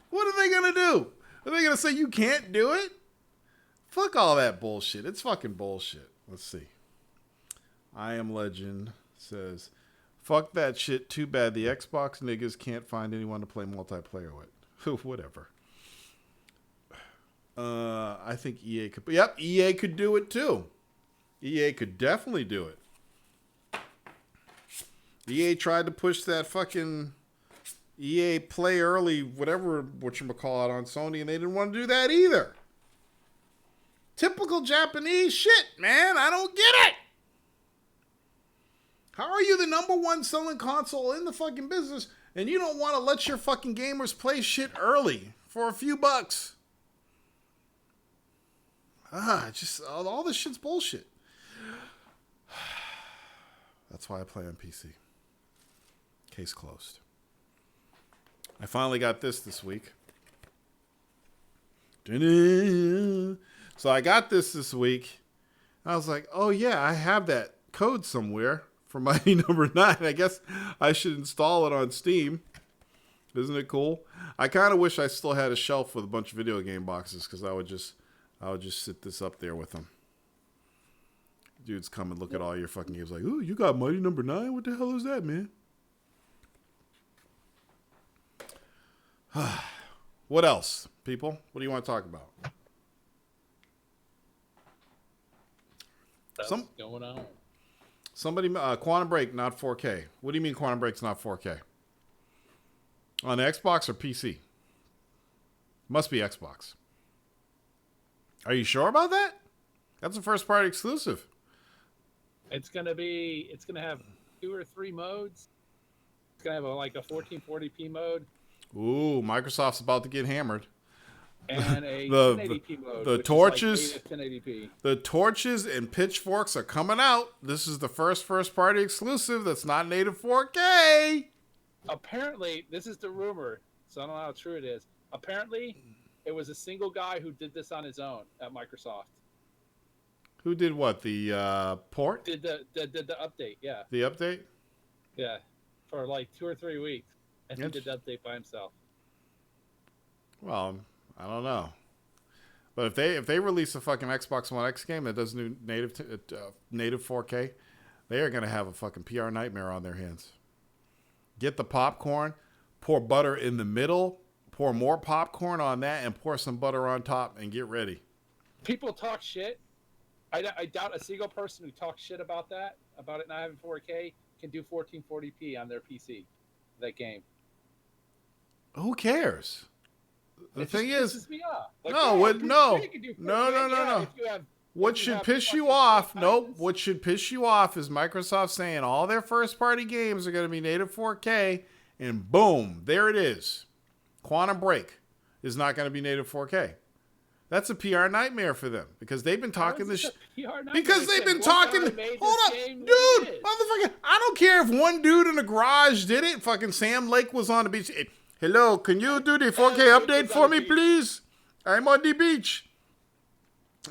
What are they going to do? Are they going to say you can't do it? Fuck all that bullshit. It's fucking bullshit. Let's see. I Am Legend says, fuck that shit. Too bad the Xbox niggas can't find anyone to play multiplayer with. Whatever. I think EA could. Yep, EA could do it too. EA could definitely do it. EA tried to push that fucking EA Play Early, whatever whatchamacallit on Sony, and they didn't want to do that either. Typical Japanese shit, man. I don't get it. How are you the number one selling console in the fucking business and you don't want to let your fucking gamers play shit early for a few bucks? Just all this shit's bullshit. That's why I play on PC. Case closed. I finally got this week. So I got this week. I was like, oh yeah, I have that code somewhere for Mighty Number 9. I guess I should install it on Steam. Isn't it cool? I kind of wish I still had a shelf with a bunch of video game boxes because I would just sit this up there with them. Dudes come and look at all your fucking games like, ooh, you got Mighty Number 9? What the hell is that, man? What else, people? What do you want to talk about? What's going on? Somebody, Quantum Break, not 4K. What do you mean Quantum Break's not 4K? On Xbox or PC? Must be Xbox. Are you sure about that? That's a first party exclusive. It's gonna have 2 or 3 modes. It's gonna have like a 1440p mode. Ooh, Microsoft's about to get hammered. And a The 1080p mode. the which torches, is like 1080p. the torches and pitchforks are coming out. This is the first party exclusive that's not native 4K. Apparently, this is the rumor, so I don't know how true it is. Apparently, it was a single guy who did this on his own at Microsoft. Who did what? The port? Did the update? Yeah, The update? yeah, for like 2 or 3 weeks, and he Yes. did the update by himself. Well, I don't know. But if they release a fucking Xbox One X game that does new native 4K, they are gonna have a fucking PR nightmare on their hands. Get the popcorn, pour butter in the middle, pour more popcorn on that, and pour some butter on top, and get ready. People talk shit. I doubt a single person who talks shit about it not having 4K, can do 1440p on their PC. That game. Who cares? The thing is, pisses me off. Like, no, yeah, what? you No, can do 4K, no. yeah, if you have- What if you should have piss you fucking off? Nope. Titans. What should piss you off is Microsoft saying all their first-party games are going to be native 4K, and boom, there it is. Quantum Break is not going to be native 4K. That's a PR nightmare for them because they've been talking this. Because they've been talking. Hold up, dude, motherfucker! I don't care if one dude in the garage did it. Fucking Sam Lake was on the beach. Hey, hello, can you do the 4K update for me, please? I'm on the beach.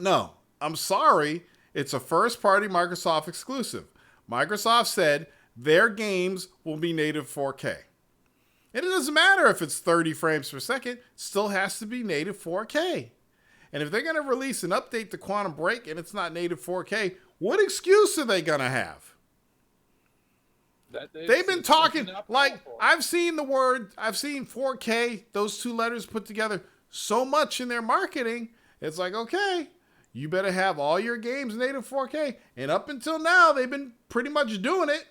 No, I'm sorry. It's a first-party Microsoft exclusive. Microsoft said their games will be native 4K. And it doesn't matter if it's 30 frames per second. It still has to be native 4K. And if they're going to release an update to Quantum Break and it's not native 4K, what excuse are they going to have? They've been talking, like, I've seen 4K, those two letters put together so much in their marketing. It's like, okay, you better have all your games native 4K. And up until now, they've been pretty much doing it.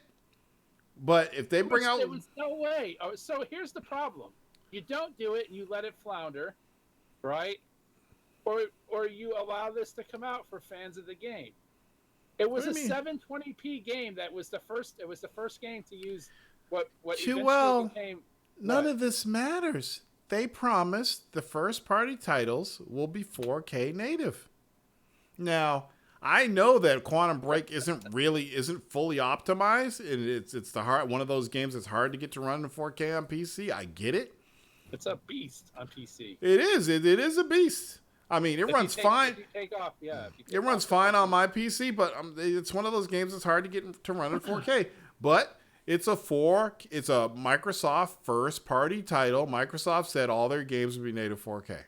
But if they bring out... There was no way. Oh, so here's the problem. You don't do it and you let it flounder, right? Or you allow this to come out for fans of the game. It was a 720p game that was the first. It was the first game to use what eventually became. None of this matters. They promised the first party titles will be 4K native. Now, I know that Quantum Break isn't fully optimized, and it's one of those games that's hard to get to run in 4K on PC. I get it. It's a beast on PC. It is. It is a beast. I mean, it runs fine. It runs fine on my PC, but it's one of those games that's hard to get to run in 4K. But it's a Microsoft first party title. Microsoft said all their games would be native 4K.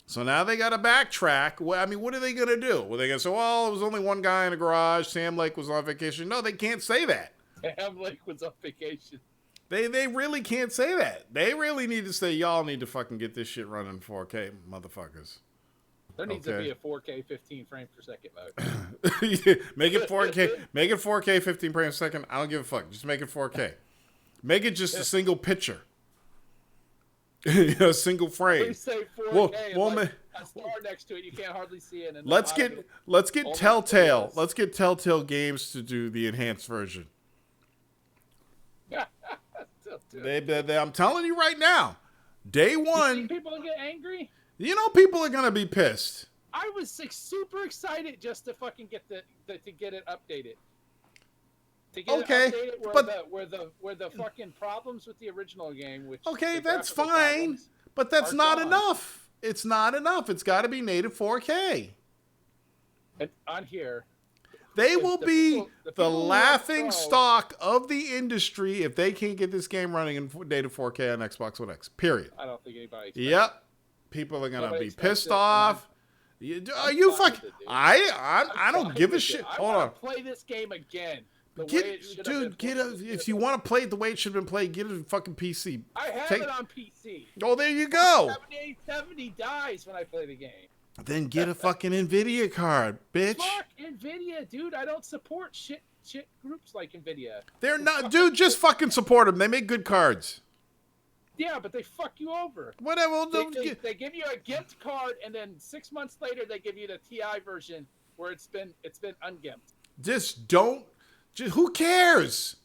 So now they got to backtrack. Well, I mean, what are they going to do? Well, they going to say, well, it was only one guy in a garage. Sam Lake was on vacation. No, they can't say that. Sam Lake was on vacation. They really can't say that. They really need to say, y'all need to fucking get this shit running 4K, motherfuckers. There needs to be a 4K 15 frames per second mode. Yeah, make it 4K. Make it 4K 15 frames a second. I don't give a fuck. Just make it 4K. Make it just a single picture. A single frame. Please say 4K Well, and a star next to it. You can't hardly see it. And let's get Telltale. Let's get Telltale Games to do the enhanced version. I'm telling you right now, day one. You think people get angry? You know, people are gonna be pissed. I was super excited just to fucking get to get it updated. To get it updated where the fucking problems with the original game, which that's fine, but that's not enough. It's not enough. It's got to be native 4K. And on here, they will be the laughing stock of the industry if they can't get this game running in native 4K on Xbox One X. Period. I don't think anybody. Yep. People are gonna be pissed off. Are you fucking? I don't give a shit. Hold on. Play this game again. If you want to play it the way it should have been played, get it on fucking PC. I have it on PC. Oh, there you go. 7870 dies when I play the game. Then get a fucking Nvidia card, bitch. Fuck Nvidia, dude. I don't support shit groups like Nvidia. They're not, dude. Just fucking support them. They make good cards. Yeah, but they fuck you over. Whatever. They give you a gift card, and then 6 months later they give you the TI version where it's been ungimped. Just don't. Just who cares?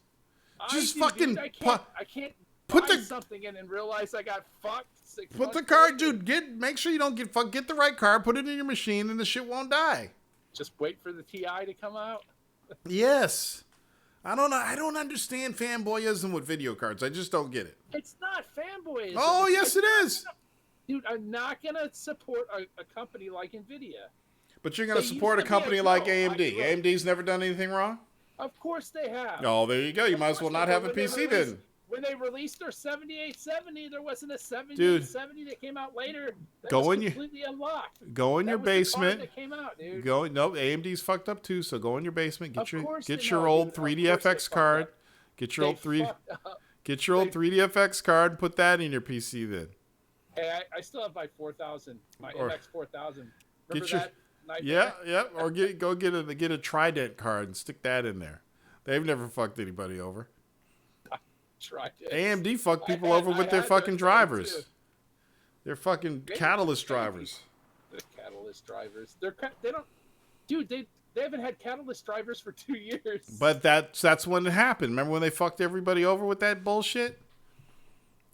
Just fucking. Dude, I can't put something in and realize I got fucked. Put the card, dude. Make sure you don't get fucked. Get the right card. Put it in your machine, and the shit won't die. Just wait for the TI to come out. Yes. I don't know. I don't understand fanboyism with video cards. I just don't get it. It's not fanboyism. Oh, yes, it is. Dude, I'm not going to support a company like Nvidia. But you're going to support a company like AMD. AMD's never done anything wrong? Of course they have. Oh, there you go. You might as well not have a PC then. When they released their 7870, there wasn't a 7870 that came out later. That was completely unlocked. Go in your basement. That came out, dude. No, AMD's fucked up too. So go in your basement. Get your old 3DFX card. Get your old 3DFX card and put that in your PC then. Hey, I still have my 4000, my MX 4000. Remember that? Yeah. Or get a Trident card and stick that in there. They've never fucked anybody over. AMD fucked people over with their fucking drivers. They're fucking Catalyst drivers. The Catalyst drivers. They don't. Dude, they haven't had Catalyst drivers for 2 years. But that's when it happened. Remember when they fucked everybody over with that bullshit?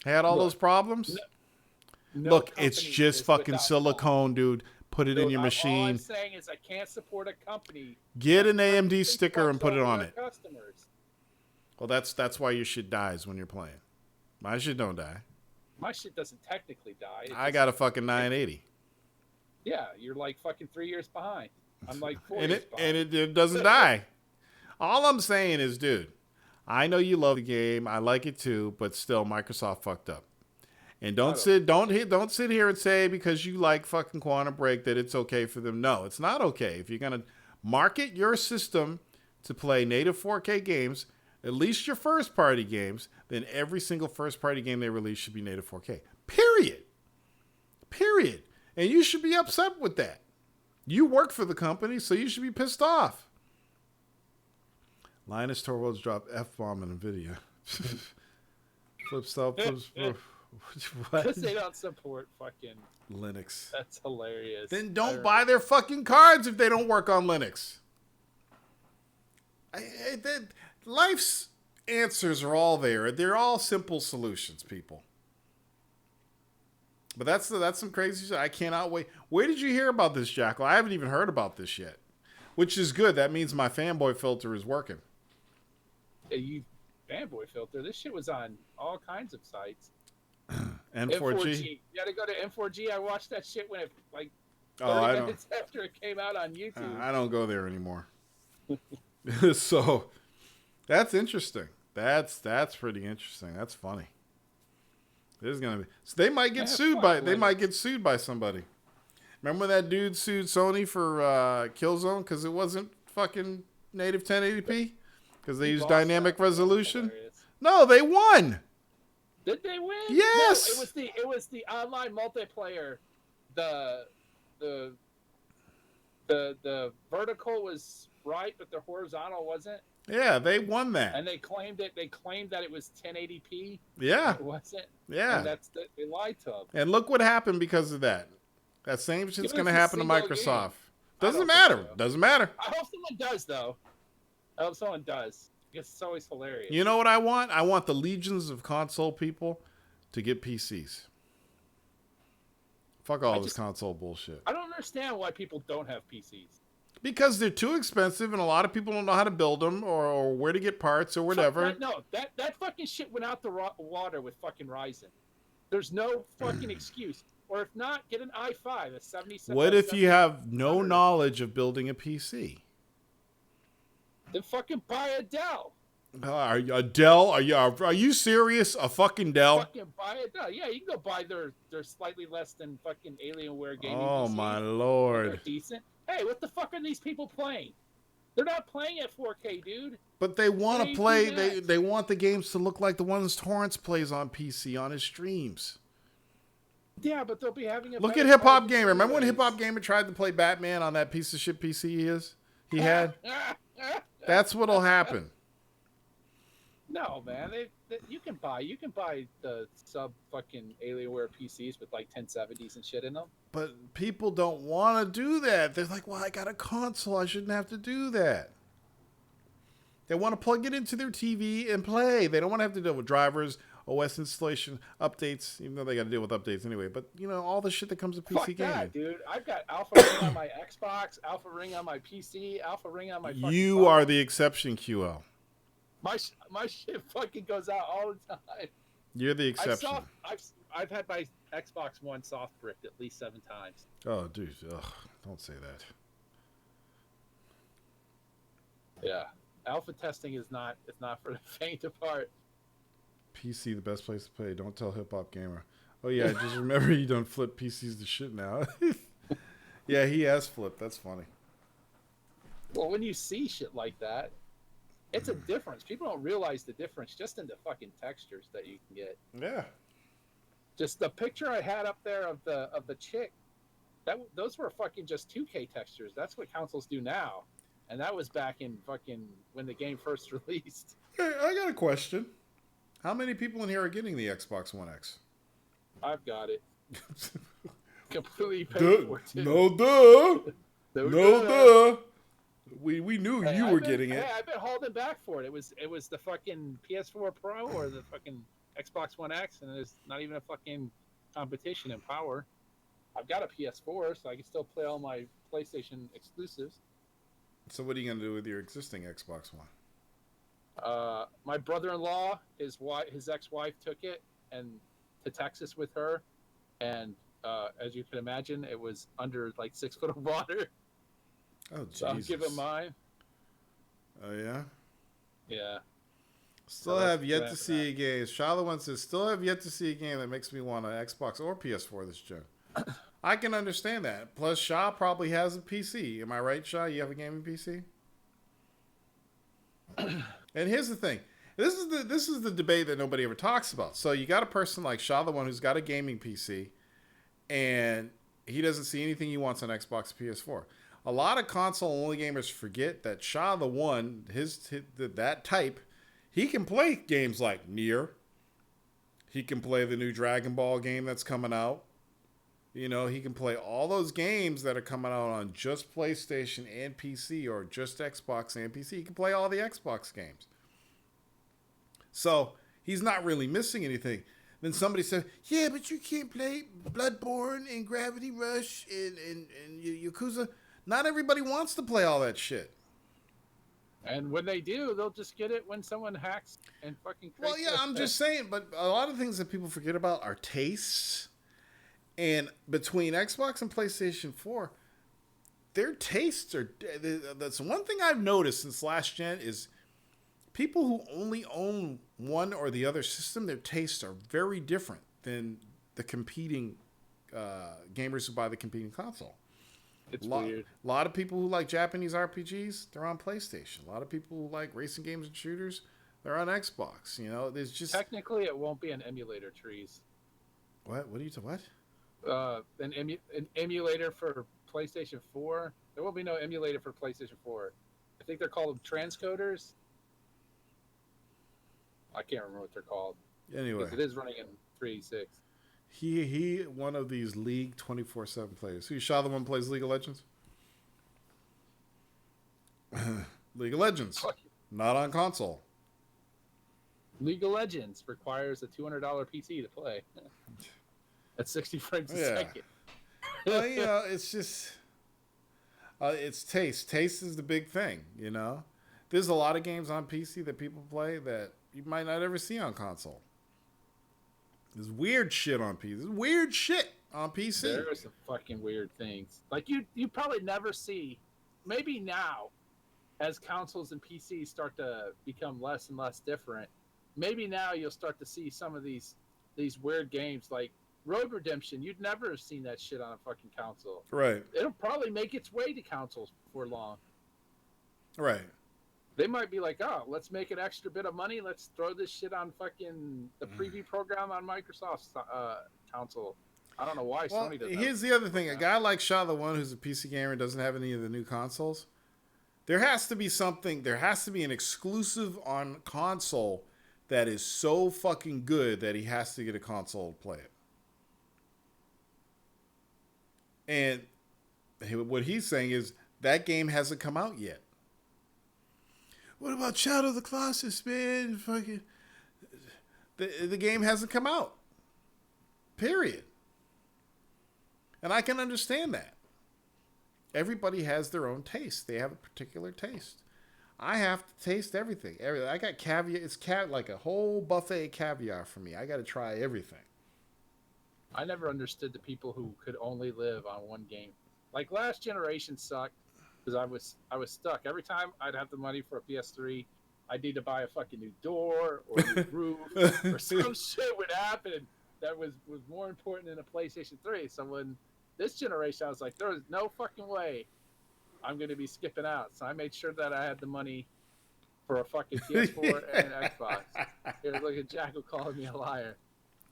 Had all those problems? Look, it's just fucking silicone, dude. Put it in your machine. All I'm saying is I can't support a company. Get an AMD sticker and put it on it. Customers. Well, that's why your shit dies when you're playing. My shit don't die. My shit doesn't technically die. I got a fucking 980. Yeah, you're like fucking 3 years behind. I'm like 4 years behind. And it doesn't die. All I'm saying is, dude, I know you love the game. I like it too, but still, Microsoft fucked up. And don't sit here and say because you like fucking Quantum Break that it's okay for them. No, it's not okay. If you're gonna market your system to play native 4K games, at least your first party games, then every single first party game they release should be native 4K. Period. And you should be upset with that. You work for the company, so you should be pissed off. Linus Torvalds dropped F-bomb in NVIDIA. Flips. Because they don't support fucking Linux. That's hilarious. Then don't buy their fucking cards if they don't work on Linux. Life's answers are all there. They're all simple solutions, people. But that's some crazy shit. I cannot wait. Where did you hear about this, Jackal? I haven't even heard about this yet. Which is good. That means my fanboy filter is working. Yeah, you fanboy filter. This shit was on all kinds of sites. N4G. You gotta go to N4G. I watched that shit when it 30 minutes after it came out on YouTube. I don't go there anymore. So that's interesting. That's pretty interesting. That's funny. There's gonna be. So they might get sued by somebody. Remember that dude sued Sony for Killzone because it wasn't fucking native 1080p? Because they He used lost dynamic that. That was resolution? hilarious. No, they won. Did they win? Yes. No, it was the online multiplayer. The vertical was right, but the horizontal wasn't. Yeah, they won that. And they claimed that it was 1080p. Yeah. It wasn't. Yeah. And they lied to them. And look what happened because of that. That same shit's going to happen to Microsoft. Doesn't matter. So. Doesn't matter. I hope someone does, though. I hope someone does. Because it's always hilarious. You know what I want? I want the legions of console people to get PCs. Fuck all this console bullshit. I don't understand why people don't have PCs. Because they're too expensive and a lot of people don't know how to build them or where to get parts or whatever. No, that fucking shit went out the water with fucking Ryzen. There's no fucking excuse. Or if not, get an i5, a 77. What if you have no knowledge of building a PC? Then fucking buy a Dell. A Dell? Are you serious? A fucking Dell? Fucking buy a Dell. Yeah, you can go buy their slightly less than fucking Alienware gaming Oh PC. my They're lord. decent. Hey, what the fuck are these people playing? They're not playing at 4K, dude. But they want to play. that? They want the games to look like the ones Torrance plays on PC on his streams. Yeah, but they'll be having a Look better at Hip Hop quality Gamer. Remember when anyways. Hip Hop Gamer tried to play Batman on that piece of shit PC he had? That's what'll happen. No, man. You can buy the sub fucking Alienware PCs with like 1070s and shit in them. But people don't want to do that. They're like, well, I got a console. I shouldn't have to do that. They want to plug it into their TV and play. They don't want to have to deal with drivers, OS installation, updates, even though they got to deal with updates anyway. But, you know, all the shit that comes with PC Fuck gaming. that, dude. I've got Alpha Ring on my Xbox, Alpha Ring on my PC, Alpha Ring on my fucking You phone. are the exception, QL. My shit fucking goes out all the time. You're the exception. I've had my Xbox One soft bricked at least 7 times. Oh, dude. Ugh, don't say that. Yeah. Alpha testing is not for the faint of heart. PC, the best place to play. Don't tell Hip Hop Gamer. Oh, yeah. Just remember you don't flip PCs to shit now. Yeah, he has flipped. That's funny. Well, when you see shit like that, it's a difference. People don't realize the difference just in the fucking textures that you can get. Yeah. Just the picture I had up there of the chick, those were fucking just 2K textures. That's what consoles do now. And that was back in fucking when the game first released. Hey, I got a question. How many people in here are getting the Xbox One X? I've got it. Completely paid for too. No duh. No Duh. We knew Hey, you were getting it. Hey, I've been holding back for it. It was the fucking PS4 Pro or the fucking Xbox One X, and there's not even a fucking competition in power. I've got a PS4, so I can still play all my PlayStation exclusives. So what are you going to do with your existing Xbox One? My brother-in-law, his ex-wife took it and to Texas with her, and as you can imagine, it was under like 6 foot of water. Oh, Jesus. So I'll give him mine. Oh, yeah? Yeah. Still have yet to see a game. Charlotte one says, still have yet to see a game that makes me want an Xbox or PS4 this gen. I can understand that. Plus, Shaw probably has a PC. Am I right, Shaw? You have a gaming PC? And here's the thing. This is the debate that nobody ever talks about. So you got a person like Shaw, the one who's got a gaming PC, and he doesn't see anything he wants on Xbox or PS4. A lot of console-only gamers forget that Shaw, the one, that type, he can play games like Nier. He can play the new Dragon Ball game that's coming out. You know, he can play all those games that are coming out on just PlayStation and PC or just Xbox and PC. He can play all the Xbox games. So he's not really missing anything. Then somebody said, yeah, but you can't play Bloodborne and Gravity Rush and Yakuza. Not everybody wants to play all that shit. And when they do, they'll just get it when someone hacks and fucking creates. Well, yeah, I'm just saying, but a lot of things that people forget about are tastes. And between Xbox and PlayStation 4, their tastes are... That's one thing I've noticed since last gen is people who only own one or the other system, their tastes are very different than the competing gamers who buy the competing console. It's weird. A lot of people who like Japanese RPGs, they're on PlayStation. A lot of people who like racing games and shooters, they're on Xbox. You know, there's just Technically, it won't be an emulator, Trees. what? What are you what? An emulator for PlayStation 4. There will be no emulator for PlayStation 4. I think they're called transcoders. I can't remember what they're called. Anyway, Because it is running in 386. he one of these League 24/7 players. Who shot the one who plays League of Legends? League of Legends, not on console. League of Legends requires a $200 PC to play. At 60 frames a second. Well, you know, it's just it's taste. Taste is the big thing. You know, there's a lot of games on PC that people play that you might not ever see on console. There's weird shit on PC. There's weird shit on PC. There are some fucking weird things. Like you probably never see. Maybe now, as consoles and PCs start to become less and less different, maybe now you'll start to see some of these weird games like Road Redemption. You'd never have seen that shit on a fucking console. Right. It'll probably make its way to consoles before long. Right. They might be like, oh, let's make an extra bit of money. Let's throw this shit on fucking the preview program on Microsoft's console. I don't know why Sony doesn't. Here's the other thing. A guy like Shaw, the one who's a PC gamer, doesn't have any of the new consoles. There has to be something. There has to be an exclusive on console that is so fucking good that he has to get a console to play it. And what he's saying is that game hasn't come out yet. What about Shadow of the Colossus, man? Fucking the game hasn't come out. Period. And I can understand that. Everybody has their own taste. They have a particular taste. I have to taste everything. I got caviar. It's like a whole buffet of caviar for me. I got to try everything. I never understood the people who could only live on one game. Like last generation sucked because I was stuck. Every time I'd have the money for a PS3, I'd need to buy a fucking new door or a new roof or some shit would happen that was more important than a PlayStation 3. So when this generation, I was like, there is no fucking way I'm going to be skipping out. So I made sure that I had the money for a fucking PS4 and an Xbox. Here, look at Jacko calling me a liar.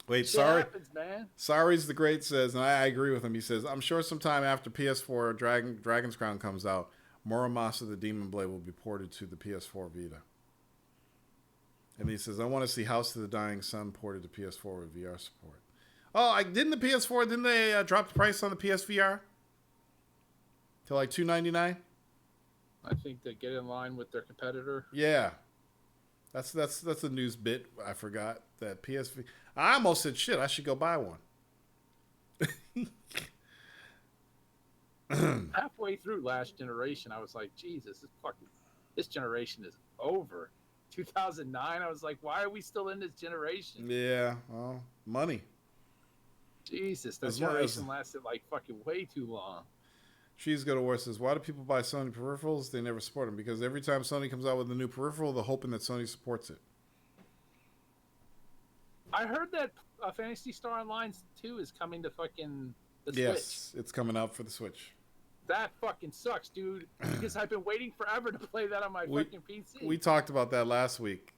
Wait, Shit sorry. happens, man. Sorry's the Great says, and I agree with him. He says, I'm sure sometime after PS4 Dragon's Crown comes out, Muramasa the Demon Blade will be ported to the PS4 Vita. And he says, I want to see House of the Dying Sun ported to PS4 with VR support. Oh, didn't they drop the price on the PSVR? To like $299? I think they get in line with their competitor. Yeah. That's a news bit. I forgot that PSV. I almost said shit. I should go buy one. Halfway through last generation, I was like, Jesus, this generation is over. 2009, I was like, why are we still in this generation? Yeah, well, money. Jesus, that generation lasted like fucking way too long. She's Good to War says, why do people buy Sony peripherals? They never support them. Because every time Sony comes out with a new peripheral, they're hoping that Sony supports it. I heard that Phantasy Star Online 2 is coming to fucking the Switch. Yes, it's coming out for the Switch. That fucking sucks, dude. Because I've been waiting forever to play that on my fucking PC. We talked about that last week.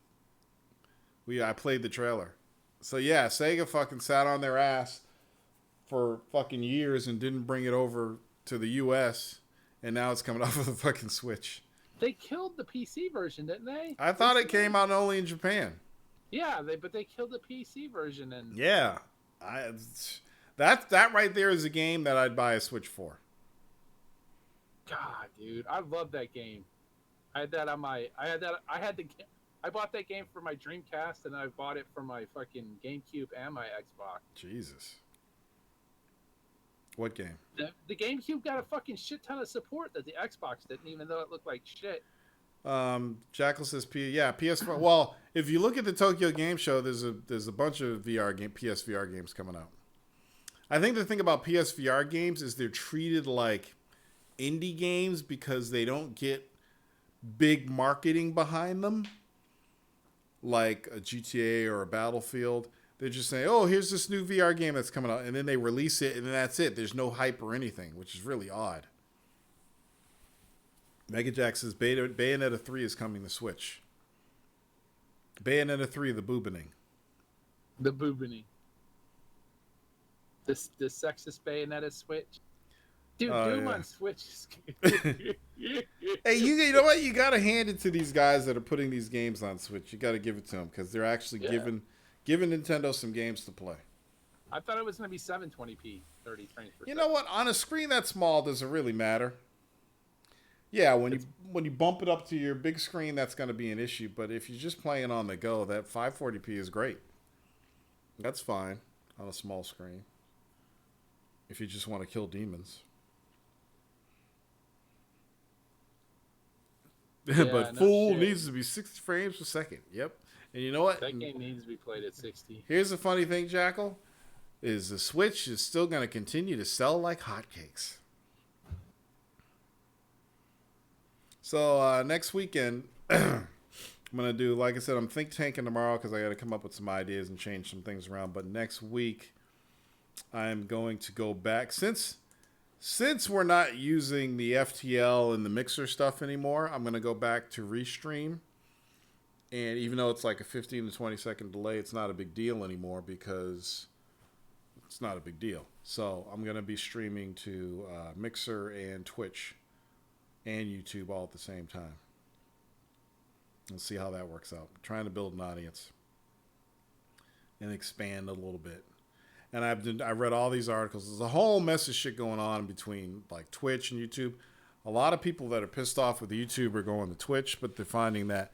I played the trailer. So yeah, Sega fucking sat on their ass for fucking years and didn't bring it over to the US, and now it's coming off of the fucking Switch. They killed the PC version, didn't they? I thought it came out only in Japan. Yeah, but they killed the PC version and yeah, that right there is a game that I'd buy a Switch for. God, dude, I love that game. I bought that game for my Dreamcast, and I bought it for my fucking GameCube and my Xbox. Jesus. What game? The GameCube got a fucking shit ton of support that the Xbox didn't, even though it looked like shit. Jackal says PS4. Well, if you look at the Tokyo Game Show, there's a bunch of PSVR games coming out. I think the thing about PSVR games is they're treated like indie games because they don't get big marketing behind them, like a GTA or a Battlefield. They're just saying, "Oh, here's this new VR game that's coming out," and then they release it, and then that's it. There's no hype or anything, which is really odd. Mega Jack says Bayonetta 3 is coming to Switch. Bayonetta 3, the boobining. The boobining. The sexist Bayonetta Switch. Dude, Doom on Switch is Hey, you know what? You got to hand it to these guys that are putting these games on Switch. You got to give it to them because they're actually giving Nintendo some games to play. I thought it was going to be 720p, 30 frames per second. You know what? On a screen that small, does it really matter? Yeah, when you bump it up to your big screen, that's going to be an issue. But if you're just playing on the go, that 540p is great. That's fine on a small screen. If you just want to kill demons. Yeah, but full needs to be 60 frames per second. Yep. And you know what? That game needs to be played at 60. Here's the funny thing, Jackal, is the Switch is still going to continue to sell like hotcakes. So next weekend, I'm going to do, like I said, I'm think tanking tomorrow because I got to come up with some ideas and change some things around. But next week, I'm going to go back. Since we're not using the FTL and the mixer stuff anymore, I'm going to go back to Restream. And even though it's like a 15 to 20 second delay, it's not a big deal anymore because it's not a big deal. So I'm going to be streaming to Mixer and Twitch and YouTube all at the same time. Let's see how that works out. I'm trying to build an audience and expand a little bit. And I read all these articles. There's a whole mess of shit going on between like Twitch and YouTube. A lot of people that are pissed off with YouTube are going to Twitch, but they're finding that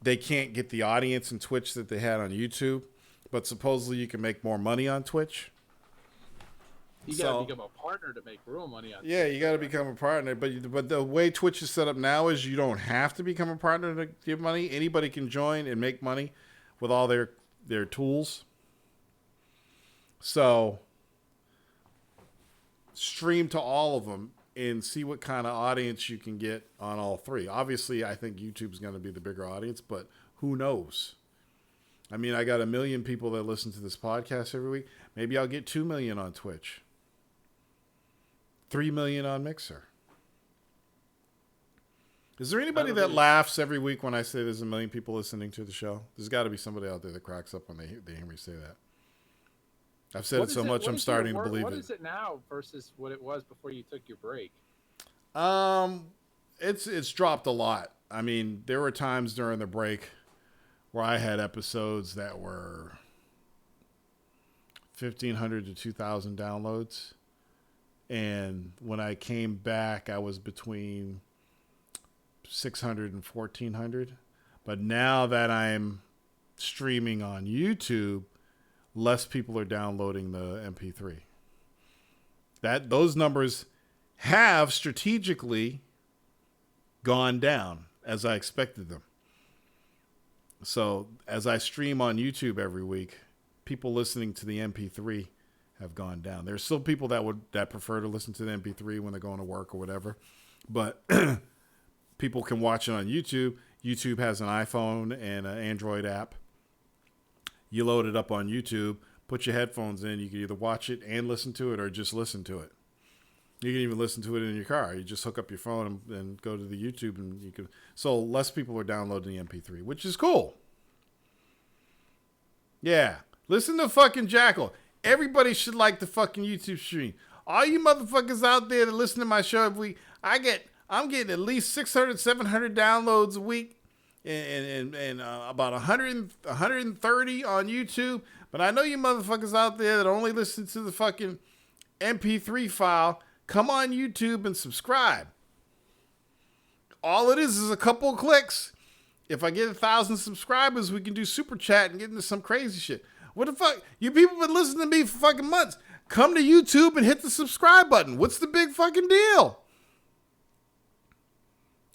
they can't get the audience in Twitch that they had on YouTube. But supposedly you can make more money on Twitch. You got to become a partner to make real money on Twitch. Yeah, you got to become a partner. But the way Twitch is set up now is you don't have to become a partner to give money. Anybody can join and make money with all their tools. So stream to all of them and see what kind of audience you can get on all three. Obviously, I think YouTube's going to be the bigger audience, but who knows? I mean, I got 1 million people that listen to this podcast every week. Maybe I'll get 2 million on Twitch. 3 million on Mixer. Is there anybody that laughs every week when I say there's 1 million people listening to the show? There's got to be somebody out there that cracks up when they hear me say that. I've said it so much, I'm starting to believe it. What is it now versus what it was before you took your break? It's dropped a lot. I mean, there were times during the break where I had episodes that were 1,500 to 2,000 downloads. And when I came back, I was between 600 and 1,400. But now that I'm streaming on YouTube, less people are downloading the MP3. Those numbers have strategically gone down as I expected them. So as I stream on YouTube every week, people listening to the MP3 have gone down. There's still people that prefer to listen to the MP3 when they're going to work or whatever, but people can watch it on YouTube. YouTube has an iPhone and an Android app. You load it up on YouTube, put your headphones in. You can either watch it and listen to it or just listen to it. You can even listen to it in your car. You just hook up your phone and go to the YouTube and you can. So less people are downloading the MP3, which is cool. Yeah. Listen to fucking Jackal. Everybody should like the fucking YouTube stream. All you motherfuckers out there that listen to my show every week, I'm getting at least 600, 700 downloads a week. And about 130 on YouTube. But I know you motherfuckers out there that only listen to the fucking MP3 file. Come on YouTube and subscribe. All it is a couple of clicks. If I get 1,000 subscribers, we can do super chat and get into some crazy shit. What the fuck? You people been listening to me for fucking months. Come to YouTube and hit the subscribe button. What's the big fucking deal?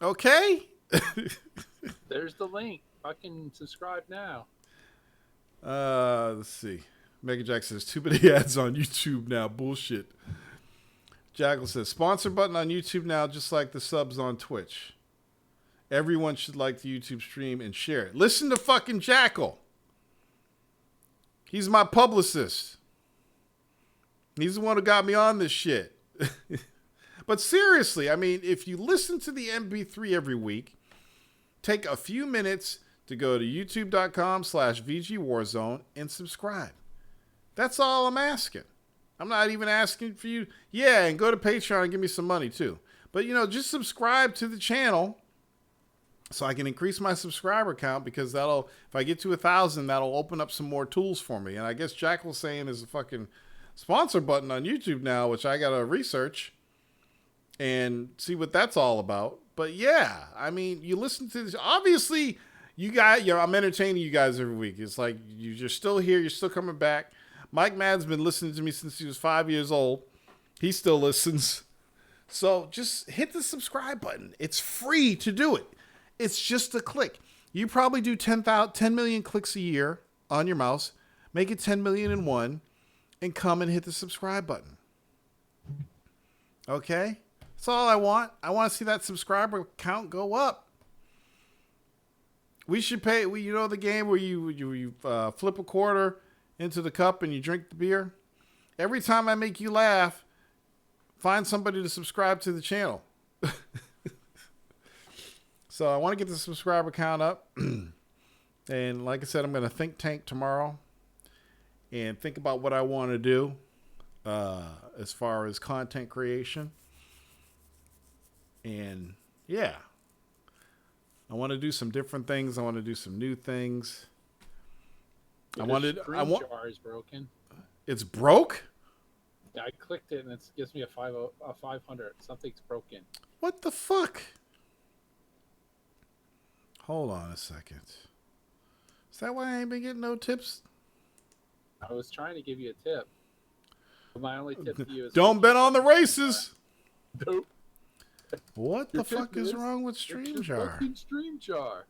Okay? There's the link. Fucking subscribe now. Let's see. Mega Jack says, too many ads on YouTube now. Bullshit. Jackal says, sponsor button on YouTube now, just like the subs on Twitch. Everyone should like the YouTube stream and share it. Listen to fucking Jackal. He's my publicist. He's the one who got me on this shit. But seriously, I mean, if you listen to the MP3 every week, take a few minutes to go to youtube.com/VGWarzone and subscribe. That's all I'm asking. I'm not even asking for you. Yeah, and go to Patreon and give me some money too. But, just subscribe to the channel so I can increase my subscriber count, because if I get to 1,000, that'll open up some more tools for me. And I guess Jack was saying there's a fucking sponsor button on YouTube now, which I got to research and see what that's all about. But yeah, I mean, you listen to this. Obviously, I'm entertaining you guys every week. It's like you're still here. You're still coming back. Mike Madden's been listening to me since he was 5 years old. He still listens. So just hit the subscribe button. It's free to do it. It's just a click. You probably do 10 million clicks a year on your mouse. Make it 10 million in one and come and hit the subscribe button. Okay? That's all I want. I want to see that subscriber count go up. We should pay. The game where you flip a quarter into the cup and you drink the beer? Every time I make you laugh, find somebody to subscribe to the channel. So I want to get the subscriber count up. And like I said, I'm going to think tank tomorrow and think about what I want to do as far as content creation. And yeah, I want to do some different things. I want to do some new things. Jar is broken. It's broke? Yeah, I clicked it and it gives me a 500. Something's broken. What the fuck? Hold on a second. Is that why I ain't been getting no tips? I was trying to give you a tip. My only tip to you is don't bet on the races. Nope. What the fuck is wrong with StreamJar? StreamJar.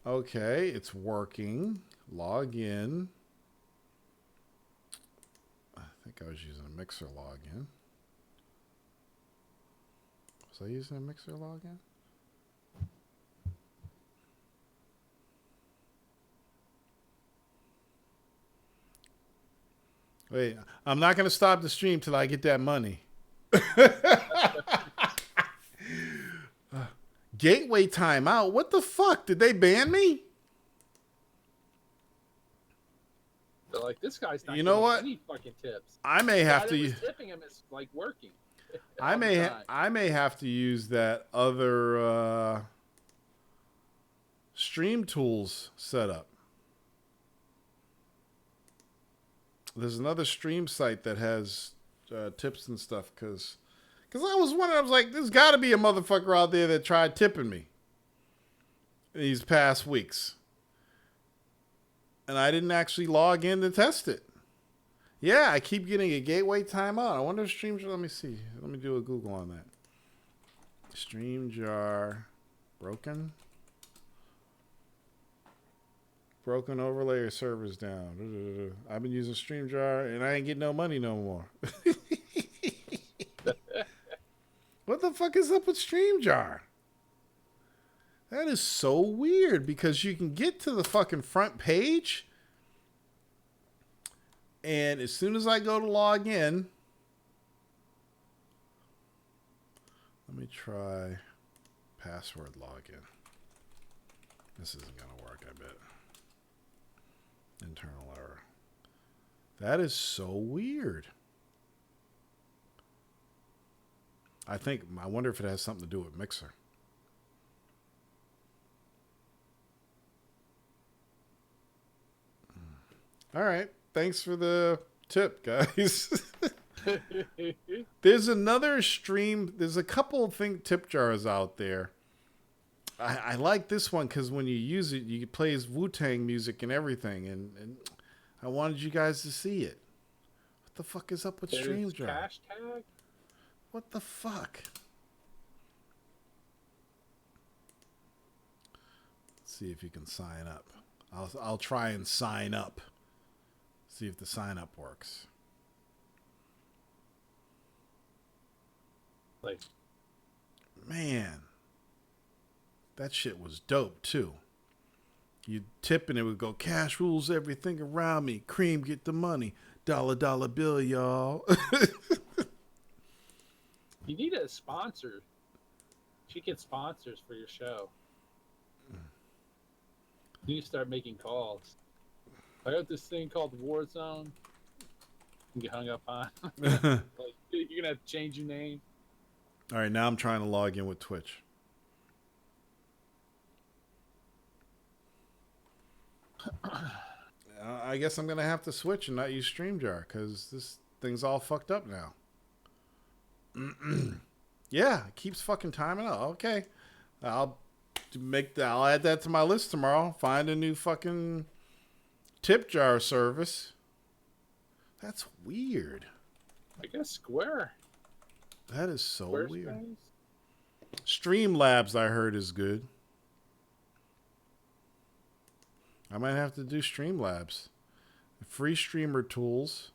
Okay, it's working. Log in. I think I was using a Mixer login. Was I using a Mixer login? Wait, I'm not going to stop the stream till I get that money. Gateway timeout. What the fuck? Did they ban me? They're like, this guy's not. You know what? Any fucking tips. I may have to. Tipping him is like working. I may have to use that other Stream Tools setup. There's another stream site that has tips and stuff because I was wondering, I was like, there's got to be a motherfucker out there that tried tipping me these past weeks. And I didn't actually log in to test it. Yeah, I keep getting a gateway timeout. I wonder if StreamJar, let me see. Let me do a Google on that. StreamJar broken. Broken overlay or servers down. I've been using StreamJar and I ain't getting no money no more. What the fuck is up with StreamJar? That is so weird because you can get to the fucking front page and as soon as I go to log in, let me try password login. This isn't going to work, I bet. Internal error. That is so weird. I wonder if it has something to do with Mixer. All right. Thanks for the tip, guys. There's another stream. There's a couple of tip jars out there. I like this one because when you use it, you play his Wu-Tang music and everything. And I wanted you guys to see it. What the fuck is up with StreamJar? Hashtag? What the fuck? Let's see if you can sign up. I'll try and sign up. See if the sign up works. Like, man, that shit was dope too. You tip and it would go, cash rules everything around me. Cream, get the money. Dollar bill, y'all. You need a sponsor. You should get sponsors for your show. You need to start making calls. I got this thing called Warzone. You get hung up on. Like, you're gonna have to change your name. All right, now I'm trying to log in with Twitch. I guess I'm gonna have to switch and not use StreamYard because this thing's all fucked up now. Yeah, it keeps fucking timing out. Okay, I'll add that to my list tomorrow. Find a new fucking tip jar service. That's weird. I guess Square. That is so Squarespace? weird. Streamlabs, I heard, is good. I might have to do Streamlabs. Free streamer tools.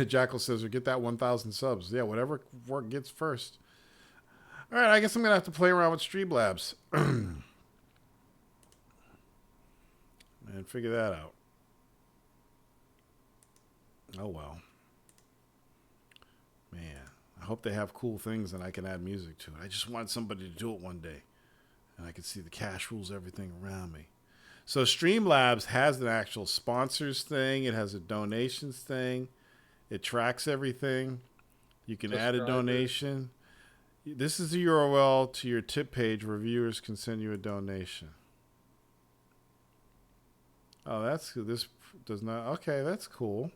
Jackal says, or get that 1,000 subs. Yeah, whatever work gets first. All right, I guess I'm going to have to play around with Streamlabs. And figure that out. Oh, well. Man, I hope they have cool things and I can add music to it. I just want somebody to do it one day. And I can see the cash rules everything around me. So Streamlabs has an actual sponsors thing. It has a donations thing. It tracks everything. You can add a donation. This is the URL to your tip page where viewers can send you a donation. Oh, that's this does not. Okay, that's cool.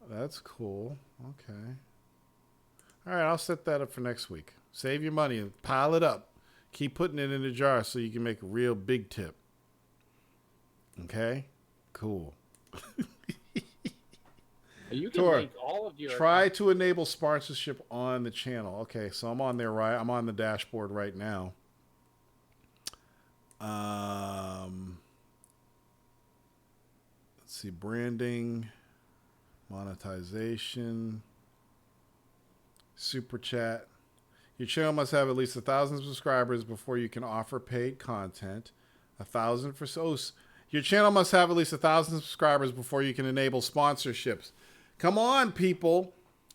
That's cool. Okay. All right, I'll set that up for next week. Save your money and pile it up. Keep putting it in a jar so you can make a real big tip. Okay? Cool. You can Tor, link all of your try to enable sponsorship on the channel. Okay, so I'm on there, right? I'm on the dashboard right now. Let's see, branding, monetization, super chat. Your channel must have at least 1,000 subscribers before you can offer paid content. 1,000 for your channel must have at least 1,000 subscribers before you can enable sponsorships. Come on, people.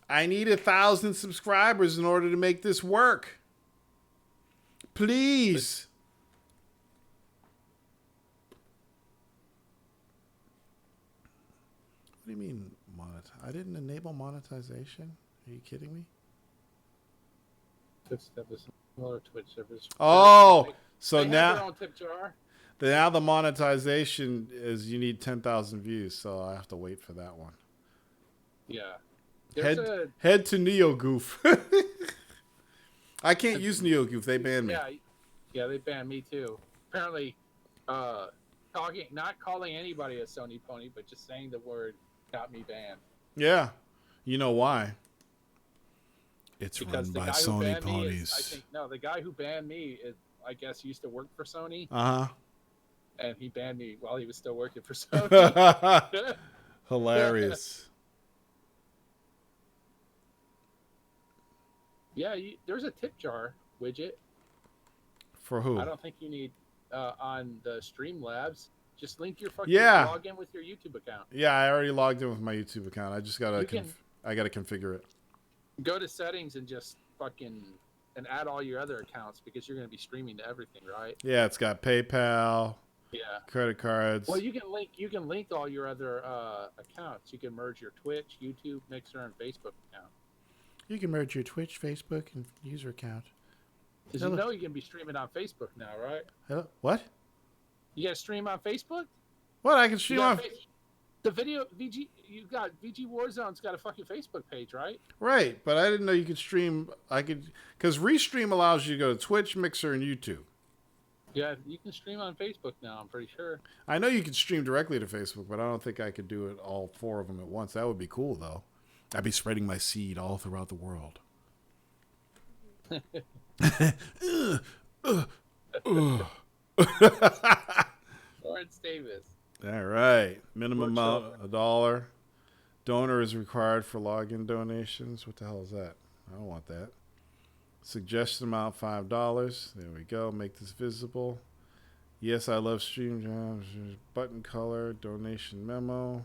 I need 1,000 subscribers in order to make this work. Please. What do you mean I didn't enable monetization? Are you kidding me? Similar Twitch servers. Oh, so they have their now own tip jar. now the monetization is you need 10,000 views, so I have to wait for that one. Yeah. Head to NeoGoof. I can't use NeoGoof. They banned me. Yeah, they banned me too. Apparently, not calling anybody a Sony pony, but just saying the word got me banned. Yeah, you know why? It's Because run the by guy who Sony banned ponies. the guy who banned me is, I guess, used to work for Sony, and he banned me while he was still working for Sony. Hilarious. Yeah, there's a tip jar widget. For who? I don't think you need on the Streamlabs. Just link your fucking log in with your YouTube account. Yeah, I already logged in with my YouTube account. I just gotta I gotta configure it. Go to settings and just fucking add all your other accounts because you're gonna be streaming to everything, right? Yeah, it's got PayPal. Yeah. Credit cards. Well, you can link all your other accounts. You can merge your Twitch, YouTube, Mixer, and Facebook account. You can merge your Twitch, Facebook, and user account. Because you know you can be streaming on Facebook now, right? Hello? What? You got to stream on Facebook? What? I can stream on... The video, VG Warzone's got a fucking Facebook page, right? Right, but I didn't know you could stream... Because Restream allows you to go to Twitch, Mixer, and YouTube. Yeah, you can stream on Facebook now, I'm pretty sure. I know you can stream directly to Facebook, but I don't think I could do it all 4 of them at once. That would be cool, though. I'd be spreading my seed all throughout the world. Lawrence Davis. All right. Minimum amount $1. Donor is required for login donations. What the hell is that? I don't want that. Suggestion amount $5. There we go. Make this visible. Yes, I love stream jobs. Button color, donation memo,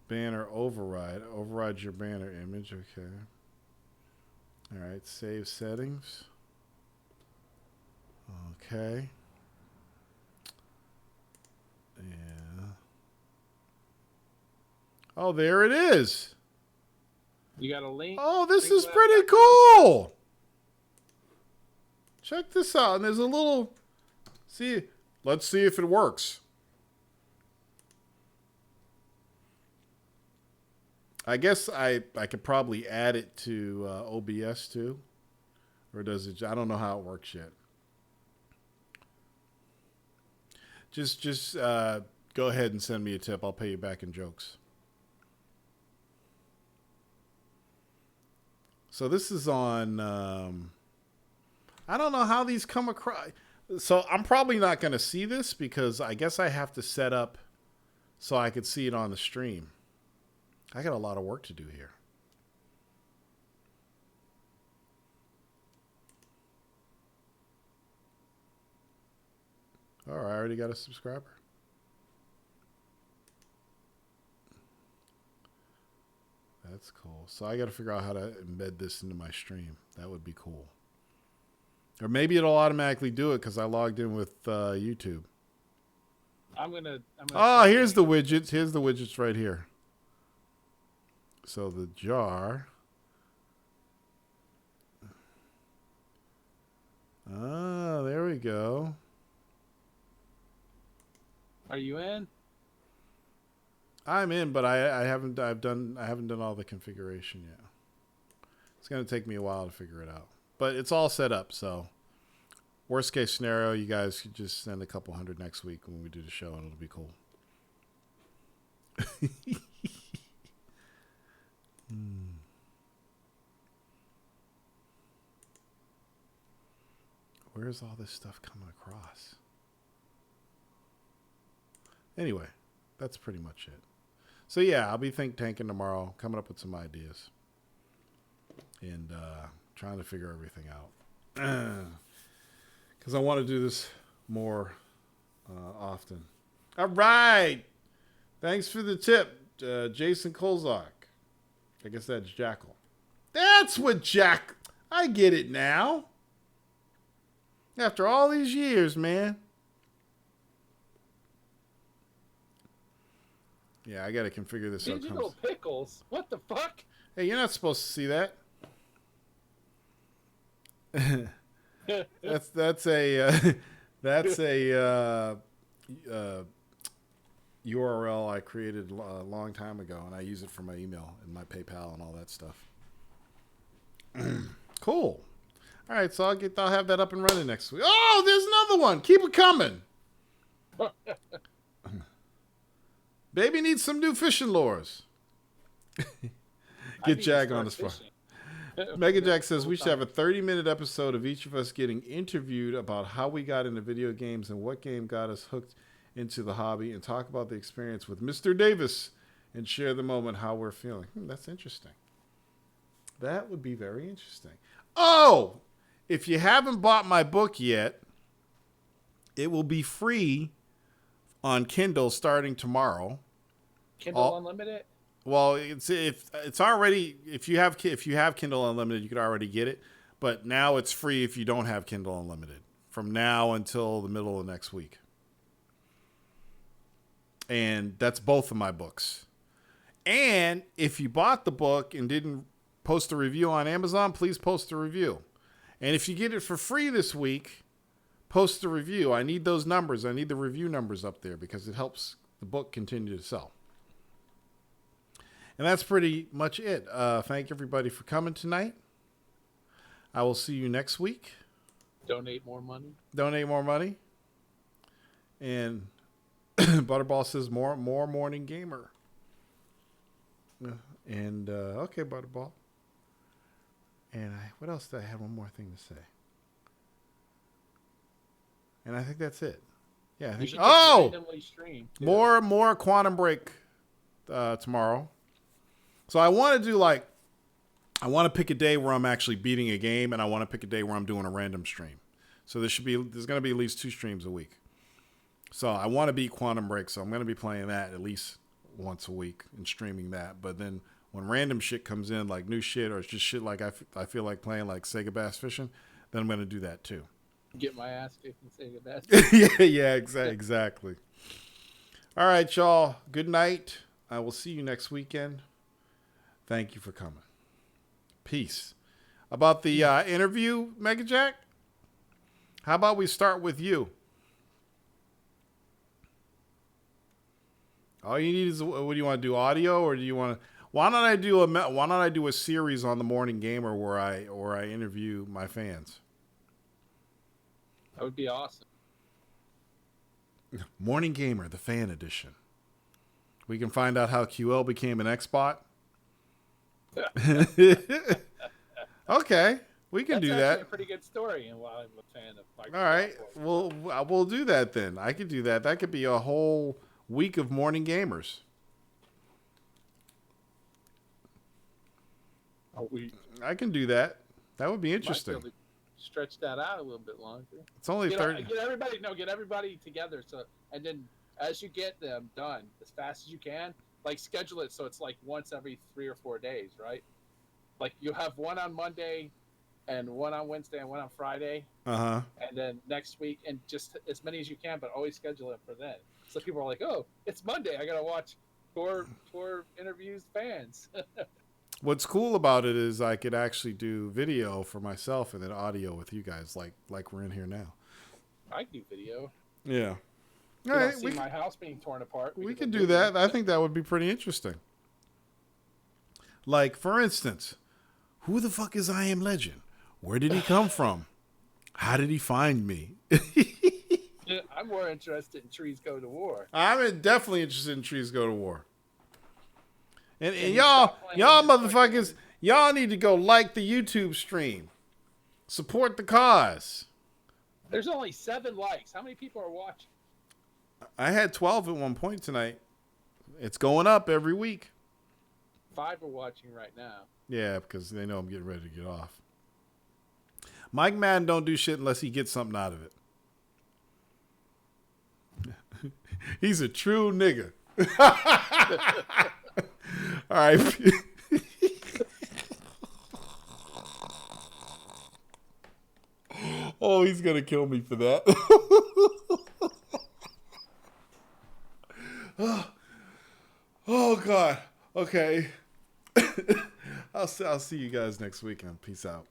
banner override. Override your banner image. Okay. All right. Save settings. Okay. Yeah. Oh, there it is. You got a link? Oh, this Link is to that pretty background? cool. Check this out. And there's a little... See, let's see if it works. I guess I could probably add it to OBS too. Or does it... I don't know how it works yet. Just go ahead and send me a tip. I'll pay you back in jokes. So this is on... I don't know how these come across. So I'm probably not going to see this because I guess I have to set up so I could see it on the stream. I got a lot of work to do here. Oh, I already got a subscriber. That's cool. So I got to figure out how to embed this into my stream. That would be cool. Or maybe it'll automatically do it because I logged in with YouTube. I'm gonna Oh, here's the widgets. Here's the widgets right here. So the jar. Ah, there we go. Are you in? I'm in, but I haven't done all the configuration yet. It's gonna take me a while to figure it out. But it's all set up, so worst case scenario, you guys could just send a couple hundred next week when we do the show, and it'll be cool. Where's all this stuff coming across? Anyway, that's pretty much it. So yeah, I'll be think tanking tomorrow, coming up with some ideas, and trying to figure everything out. Because I want to do this more often. All right. Thanks for the tip, Jason Kolzak. I guess that's Jackal. That's what Jack... I get it now. After all these years, man. Yeah, I got to configure this. Digital pickles? What the fuck? Hey, you're not supposed to see that. that's a URL I created a long time ago, and I use it for my email and my PayPal and all that stuff. Cool. All right, so I'll have that up and running next week. Oh, there's another one. Keep it coming. Baby needs some new fishing lures. Get Jag on the spot. Mega Jack says we should have a 30-minute episode of each of us getting interviewed about how we got into video games and what game got us hooked into the hobby, and talk about the experience with Mr. Davis and share the moment how we're feeling. That's interesting. That would be very interesting. Oh, if you haven't bought my book yet, it will be free on Kindle starting tomorrow. Kindle Unlimited? Well, if you have Kindle Unlimited, you could already get it, but now it's free if you don't have Kindle Unlimited from now until the middle of next week. And that's both of my books. And if you bought the book and didn't post a review on Amazon, please post a review. And if you get it for free this week, post a review. I need those numbers. I need the review numbers up there because it helps the book continue to sell. And that's pretty much it. Thank everybody for coming tonight. I will see you next week. Donate more money. Donate more money. And Butterball says more morning gamer. And okay, Butterball. And what else did I have? One more thing to say. And I think that's it. Yeah. I think, randomly stream, too. more Quantum Break tomorrow. So I want to do I want to pick a day where I'm actually beating a game, and I want to pick a day where I'm doing a random stream. So there's going to be at least 2 streams a week. So I want to beat Quantum Break, so I'm going to be playing that at least once a week and streaming that. But then when random shit comes in, like new shit or it's just shit like I feel like playing, like Sega Bass Fishing, then I'm going to do that too. Get my ass kicked and Sega Bass. yeah, exactly. All right, y'all. Good night. I will see you next weekend. Thank you for coming. Peace. About the interview, Mega Jack, how about we start with you? All you need is, what do you want to do, audio, or do you want to? Why don't I do a series on the Morning Gamer where I interview my fans? That would be awesome. Morning Gamer, the fan edition. We can find out how QL became an X-Bot. Okay, we can do that. That's a pretty good story, and while I'm a fan of Microsoft. All right, we'll do that then. I could do that. That could be a whole week of Morning Gamers. I can do that. That would be interesting. Might be able to stretch that out a little bit longer. It's only 30. Get everybody together. So, and then as you get them done as fast as you can, like schedule it so it's like once every 3 or 4 days, right? Like you have one on Monday, and one on Wednesday, and one on Friday. And then next week, and just as many as you can, but always schedule it for then. So people are like, "Oh, it's Monday. I gotta watch four interviews, fans." What's cool about it is I could actually do video for myself and then audio with you guys, like we're in here now. I do video. Yeah. All right, see my house being torn apart. We could do that. I think that would be pretty interesting. Like, for instance, who the fuck is I Am Legend? Where did he come from? How did he find me? I'm more interested in Trees Go to War. I'm definitely interested in Trees Go to War. And y'all motherfuckers, y'all need to go like the YouTube stream. Support the cause. There's only 7 likes. How many people are watching? I had 12 at one point tonight. It's going up every week. 5 are watching right now. Yeah, because they know I'm getting ready to get off. Mike Madden don't do shit unless he gets something out of it. He's a true nigga. All right. Oh, he's going to kill me for that. Oh, God. Okay. I'll see you guys next weekend. Peace out.